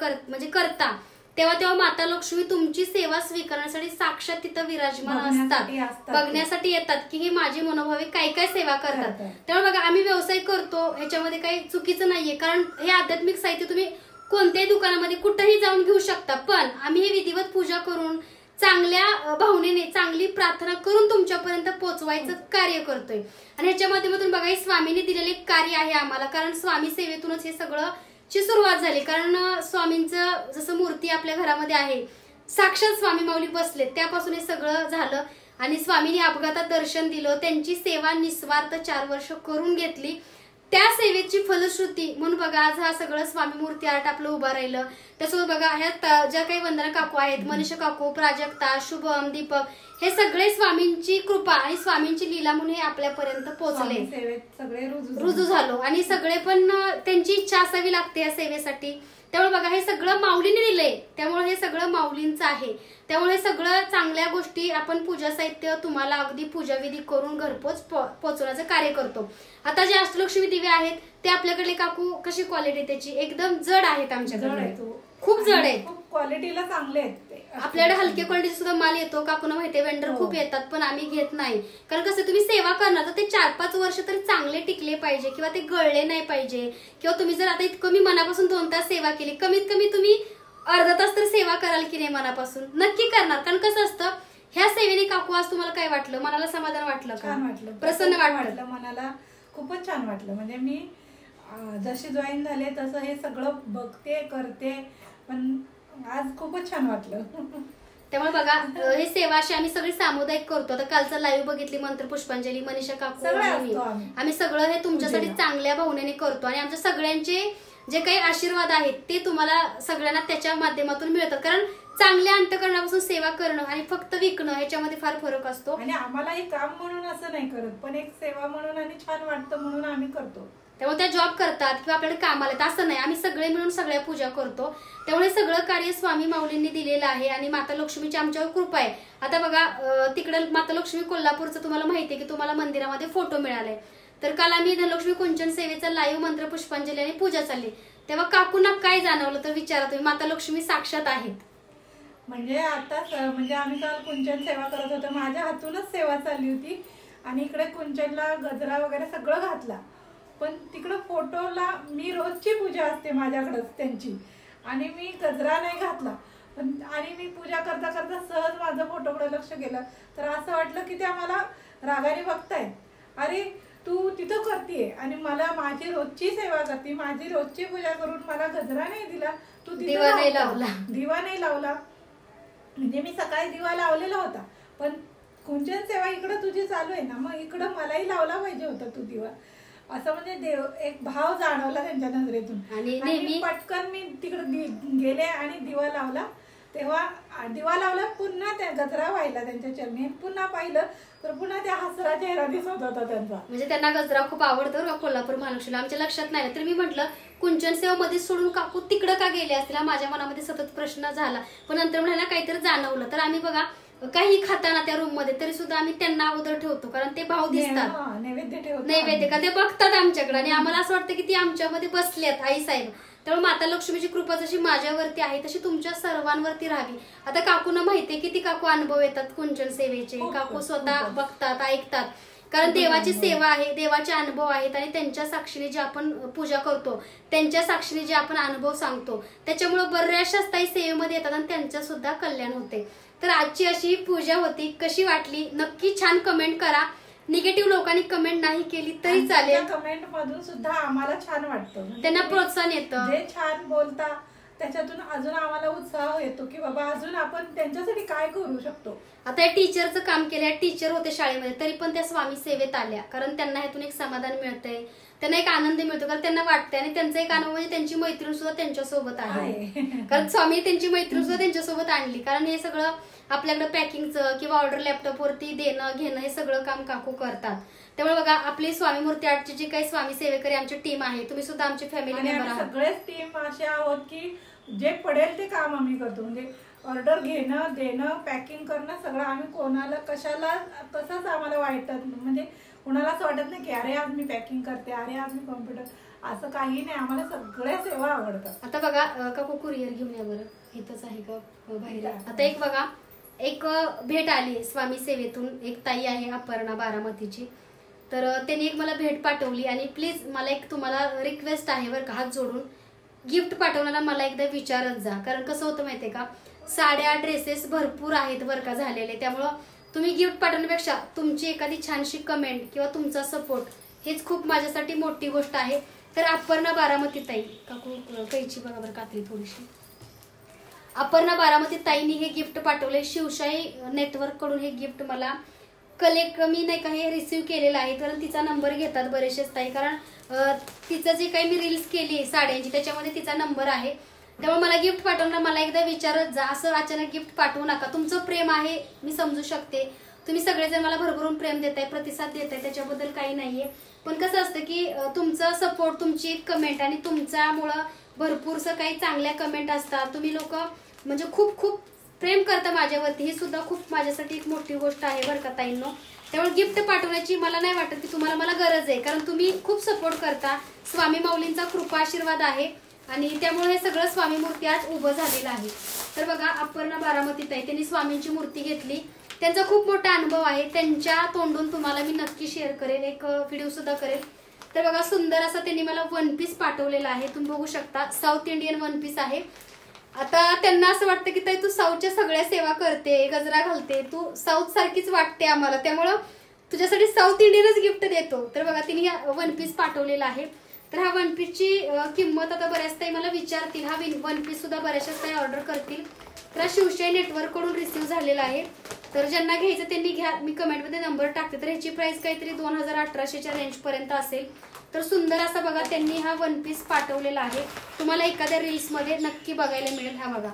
A: करता तेव्हा माता लक्ष्मी तुमची सेवा स्वीकारण्यासाठी साक्षात तिथं विराजमान असतात, बघण्यासाठी येतात की ही माझी मनोभावे काय काय सेवा करतात. त्यामुळे बघा, आम्ही व्यवसाय करतो ह्याच्यामध्ये काही चुकीचं नाहीये, कारण हे आध्यात्मिक साहित्य तुम्ही कोणत्याही दुकानामध्ये कुठेही जाऊन घेऊ शकता. पण आम्ही हे विधिवत पूजा करून चांगल्या भावनेने चांगली प्रार्थना करून तुमच्यापर्यंत पोहोचवायचं कार्य करतोय. आणि ह्याच्या माध्यमातून बघा, हे स्वामींनी दिलेले कार्य आहे आम्हाला, कारण स्वामी सेवेतूनच हे सगळं ची सुरुवात झाली. कारण स्वामींचं जसं मूर्ती आपल्या घरामध्ये आहे, साक्षात स्वामी माऊली बसले, त्यापासून हे सगळं झालं. आणि स्वामींनी अपघातात दर्शन दिलं, त्यांची सेवा निस्वार्थ 4 वर्ष करून घेतली. त्या सेवेची फलश्रुती म्हणून बघा आज हा सगळं स्वामी मूर्ती आर्ट आपलं उभं राहिलं. त्यासोबत बघा, ह्या ज्या काही वंदना काकू आहेत, मनीषा काकू, प्राजक्ता, शुभम, दीपक, हे सगळे स्वामींची कृपा आणि स्वामींची लीला म्हणून हे आपल्यापर्यंत पोहोचले,
B: सगळे
A: रुजू झालो. आणि सगळे पण त्यांची इच्छा असावी लागते या सेवेसाठी. त्यामुळे बघा, हे सगळं माऊलीने दिलंय, त्यामुळे हे सगळं माऊलींचं आहे. त्यामुळे हे सगळं चांगल्या गोष्टी आपण पूजा साहित्य तुम्हाला अगदी पूजाविधी करून घरपोच पोहोचवण्याचं कार्य करतो. आता जे अष्टलक्ष्मी दिवे आहेत ते आपल्याकडे काकू कशी क्वालिटी त्याची एकदम जड आहेत, आमच्याकडे खूप जड आहेत,
B: खूप क्वालिटीला चांगले आहेत.
A: आपल्याकडे हलक्या क्वालिटीचा सुद्धा माल येतो, काकूना माहितीये वेंडर खूप येतात, पण आम्ही घेत नाही. कारण कसं, तुम्ही सेवा करणार तर ते 4-5 वर्ष तरी चांगले टिकले पाहिजे किंवा ते गळले नाही पाहिजे. किंवा तुम्ही जर आता इतकं मी मनापासून 2 तास सेवा केली, कमीत कमी तुम्ही अर्धा तास तर सेवा कराल की नाही मनापासून, नक्की करणार. कारण कसं असतं, ह्या सेवेने काकू आज तुम्हाला काय वाटलं? मनाला समाधान वाटलं का?
B: छान वाटलं,
A: प्रसन्न वाटलं,
B: मनाला खूपच छान वाटलं. म्हणजे मी जशी जॉईन झाले तसं हे सगळं बघते करते, पण आज खूपच छान वाटलं.
A: त्यामुळे बघा, हे सेवा अशी आम्ही सगळी सामुदायिक करतो. आता कालचा लाईव्ह बघितली मंत्र पुष्पांजली, मनीषा काकू, आम्ही सगळं हे तुमच्यासाठी चांगल्या भावनेने करतो. आणि आमच्या सगळ्यांचे जे काही आशीर्वाद आहेत ते तुम्हाला सगळ्यांना त्याच्या माध्यमातून मिळतात. कारण चांगल्या अंतःकरणापासून सेवा करणं आणि फक्त विकणं ह्याच्यामध्ये फार फरक असतो.
B: आणि आम्हाला हे काम म्हणून असं नाही करत, पण एक सेवा म्हणून आणि छान वाटतं म्हणून आम्ही करतो.
A: त्यामुळे त्या जॉब करतात किंवा आपल्याकडे कामाला येतात असं नाही, आम्ही सगळे मिळून सगळ्या पूजा करतो. त्यामुळे सगळं कार्य स्वामी माऊलींनी दिलेलं आहे आणि माता लक्ष्मीची आमच्यावर कृपा आहे. आता बघा, तिकडं माता लक्ष्मी कोल्हापूरचं तुम्हाला माहिती आहे की तुम्हाला मंदिरामध्ये फोटो मिळाले. तर काल आम्ही धनलक्ष्मी कुंचन सेवेचा लाईव्ह मंत्र पुष्पांजली आणि पूजा चालली, तेव्हा काकूंना काय जाणवलं तर विचारा तुम्ही. माता लक्ष्मी साक्षात आहेत.
B: म्हणजे आता म्हणजे आम्ही काल कुंचन सेवा करत होतो, माझ्या हातूनच सेवा चालली होती आणि इकडे कुंचनला गजरा वगैरे सगळं घातला. पण तिकडं फोटोला मी रोजची पूजा असते माझ्याकडंच त्यांची, आणि मी गजरा नाही घातला. पण आणि मी पूजा करता करता सहज माझं फोटोकडे लक्ष गेलं, तर असं वाटलं की त्या मला रागाने बघतायत, अरे तू तिथं करतीये आणि मला माझी रोजची सेवा करते, माझी रोजची पूजा करून मला गजरा नाही दिला, तू
A: दिवा नाही
B: लावला. म्हणजे मी सकाळी दिवा लावलेला होता, पण कुंचन सेवा इकडं तुझी चालू आहे ना, मग इकडं मलाही लावला पाहिजे होता तू दिवा. असं म्हणजे देव एक भाव जाणवला त्यांच्या नजरेतून. आणि पटकन मी तिकडे गेले आणि दिवा लावला. तेव्हा दिवा लावला, पुन्हा त्या गजरा व्हायला त्यांच्या चरणी, पुन्हा पाहिलं तर पुन्हा त्या हसरा चेहरा दिसत होता त्यांचा.
A: म्हणजे त्यांना गजरा खूप आवडतो का कोल्हापूर महालक्ष्मीला, आमच्या लक्षात नाही. तर मी म्हटलं कुंचन सेवा मध्ये सोडून काकू तिकडं का गेले असतील, माझ्या मनामध्ये सतत प्रश्न झाला. पण नंतर म्हणाला काहीतरी जाणवलं. तर आम्ही बघा काही खाताना त्या रूम मध्ये तरी सुद्धा आम्ही त्यांना अगोदर ठेवतो, कारण ते भाव दिसतात, नैवेद्य का ते बघतात आमच्याकडे, आणि आम्हाला असं वाटतं की ती आमच्यामध्ये बसल्यात आई साहेब. त्यामुळे माता लक्ष्मीची कृपा जशी माझ्यावरती आहे तशी तुमच्या सर्वांवरती राहावी. आता काकूंना माहितीये किती काकू अनुभव येतात कुंचन सेवेचे, काकू स्वतः बघतात, ऐकतात, कारण देवाची सेवा आहे, देवाचे अनुभव आहेत, आणि त्यांच्या साक्षीने जे आपण पूजा करतो, त्यांच्या साक्षीने जे आपण अनुभव सांगतो, त्याच्यामुळे बऱ्याचशा स्थायी सेवेमध्ये येतात आणि त्यांचं सुद्धा कल्याण होते. तर आजची अशी पूजा होती, कशी वाटली नक्की छान कमेंट करा. निगेटिव्ह लोकांनी कमेंट नाही केली तरी चालेल,
B: कमेंट मधून सुद्धा आम्हाला छान वाटतं,
A: त्यांना प्रोत्साहन येतं,
B: जे छान बोलता त्याच्यातून अजून आम्हाला उत्साह येतो की बाबा अजून आपण त्यांच्यासाठी काय करू शकतो.
A: आता या टीचरचं काम केलं, टीचर होते शाळेमध्ये तरी पण त्या स्वामी सेवेत आल्या, कारण त्यांना ह्यातून एक समाधान मिळतंय, त्यांना एक आनंद मिळतो, कारण त्यांना वाटतंय. आणि त्यांचा एक अनुभव म्हणजे त्यांची मैत्रीण सुद्धा त्यांच्यासोबत आहे, कारण स्वामी त्यांची मैत्रीण सुद्धा त्यांच्यासोबत आणली. कारण हे सगळं आपल्याकडे पॅकिंगचं किंवा ऑर्डर लॅपटॉपवरती देणं घेणं हे सगळं काम काकू करतात. त्यामुळे बघा आपली स्वामी मूर्ती आर्टची जी काही स्वामी सेवेकरी आमची टीम आहे, तुम्ही सुद्धा आमची फॅमिली मेंबर आहात.
B: सगळेच टीम असे आहोत की जे पडेल ते काम आम्ही करतो, म्हणजे ऑर्डर घेणं देणं पॅकिंग करणं सगळं आम्ही कोणाला कशाला तसंच आम्हाला वाटत, म्हणजे कुणाला असं वाटत नाही की अरे आज मी पॅकिंग करते, अरे आज मी कॉम्प्युटर, असं काही नाही. आम्हाला सगळ्या सेवा आवडतात.
A: आता बघा काकू कुरिअर घेऊन या बरं, इथंच आहे का बाहेर. आता एक बघा एक भेट आली स्वामी सेवेतून, एक ताई आहे अपर्णा बारामतीची, तर त्यांनी एक मला भेट पाठवली. आणि प्लीज मला एक तुम्हाला रिक्वेस्ट आहे बरं का, हात जोडून गिफ्ट पाठवण्याला मला एकदा विचारत जा, कारण कसं होतं माहितीये का, साड्या ड्रेसेस भरपूर आहेत बरं का झालेले, त्यामुळं तुम्ही गिफ्ट पाठवण्यापेक्षा तुमची एखादी छानशी कमेंट किंवा तुमचा सपोर्ट हेच खूप माझ्यासाठी मोठी गोष्ट आहे. तर अपर्णा बारामती ताई, काकू कैची बघा बरं कातली थोडीशी, अपर्णा बारामती ताईंनी हे गिफ्ट पाठवले शिवशाही नेटवर्क कडून. हे गिफ्ट मला कलेक्ट मी नाही का हे रिसिव्ह केलेलं आहे, कारण तिचा नंबर घेतात बरेचसेच ताई, कारण तिचं जे काही मी रील्स केली साड्यांची त्याच्यामध्ये तिचा नंबर आहे. त्यामुळे मला गिफ्ट पाठवणार मला एकदा विचारत जा, असं अचानक गिफ्ट पाठवू नका. तुमचं प्रेम आहे मी समजू शकते, तुम्ही सगळेजण मला भरभरून प्रेम देताय, प्रतिसाद देताय, त्याच्याबद्दल काही नाहीये. पण कसं असतं की तुमचा सपोर्ट, तुमची कमेंट आणि तुमच्यामुळं भरपूरसं काही चांगल्या कमेंट असतात, तुम्ही लोक म्हणजे खूप खूप प्रेम करता माझ्यावरती, ही सुद्धा खूप माझ्यासाठी एक मोठी गोष्ट आहे बरं का ताईंनो. त्यामुळे गिफ्ट पाठवण्याची मला नाही वाटत की तुम्हाला मला गरज आहे, कारण तुम्ही खूप सपोर्ट करता, स्वामी माऊलींचा कृपा आशीर्वाद आहे, आणि त्यामुळे हे सगळं स्वामी मूर्ती आज उभं झालेलं आहे. तर बघा अपर्णा बारामती ताई त्यांनी स्वामींची मूर्ती घेतली, त्यांचा खूप मोठा अनुभव आहे, त्यांच्या तोंडून तुम्हाला मी नक्की शेअर करेल, एक व्हिडिओ सुद्धा करेल. तर बघा सुंदर असं त्यांनी मला वन पीस पाठवलेला आहे, तुम्ही बघू शकता, साऊथ इंडियन वन पीस आहे. आता त्यांना असं वाटतं की ताई तू साऊथच्या सगळ्या सेवा करते, गजरा घालते, तू साऊथ सारखीच वाटते आम्हाला, त्यामुळं तुझ्यासाठी साऊथ इंडियनच गिफ्ट देतो. तर बघा तिने वन पीस पाठवलेला आहे. तर हा वन पीसची किंमत आता बऱ्याच ताई मला विचारतील, हा वन पीस सुद्धा बऱ्याचशाच ताई ऑर्डर करतील. तर हा शिवशाही नेटवर्क कडून रिसिव्ह झालेला आहे, तर ज्यांना घ्यायचं त्यांनी घ्या, मी कमेंटमध्ये नंबर टाकते. तर ह्याची प्राइस काहीतरी 2800च्या रेंज पर्यंत असेल. तर सुंदर असा बघा त्यांनी हा वन पीस पाठवलेला आहे, तुम्हाला एखाद्या रील्स मध्ये नक्की बघायला मिळेल. हा बघा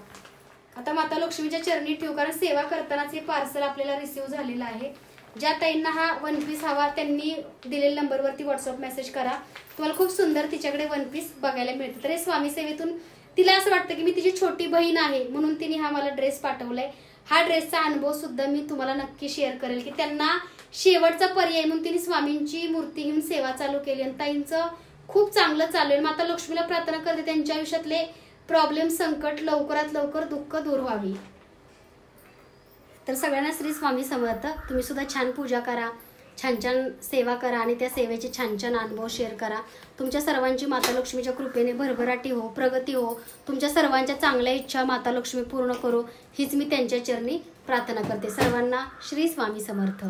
A: आता माता लक्ष्मीच्या चरणी ठेवू, कारण सेवा करतानाच हे पार्सल आपल्याला रिसिव्ह झालेलं आहे. ज्या ताईंना हा वन पीस हवा त्यांनी दिलेल्या नंबरवरती व्हॉट्सअप मेसेज करा, तुम्हाला खूप सुंदर तिच्याकडे वन पीस बघायला मिळते. तर हे स्वामी सेवेतून तिला असं वाटतं की मी तिची छोटी बहीण आहे म्हणून तिने हा मला ड्रेस पाठवलाय. हा ड्रेसचा अनुभव सुद्धा मी तुम्हाला नक्की शेअर करेल की त्यांना शेवटचा पर्याय म्हणून तिने स्वामींची मूर्ती घेऊन सेवा चालू केली, आणि ताईंचं खूप चांगलं चालू आहे. माता लक्ष्मीला प्रार्थना करते त्यांच्या आयुष्यातले प्रॉब्लेम संकट लवकरात लवकर दुःख दूर व्हावी. तर सगळ्यांना श्री स्वामी समर्थ. तुम्ही सुद्धा छान पूजा करा, छान छान सेवा करा, आणि त्या सेवेचे छान छान अनुभव शेअर करा. तुमच्या सर्वांची माता लक्ष्मीच्या कृपेने भरभराटी हो, प्रगती हो, तुमच्या सर्वांच्या चांगल्या इच्छा माता लक्ष्मी पूर्ण करो, हीच मी त्यांच्या चरणी प्रार्थना करते. सर्वांना श्री स्वामी समर्थ.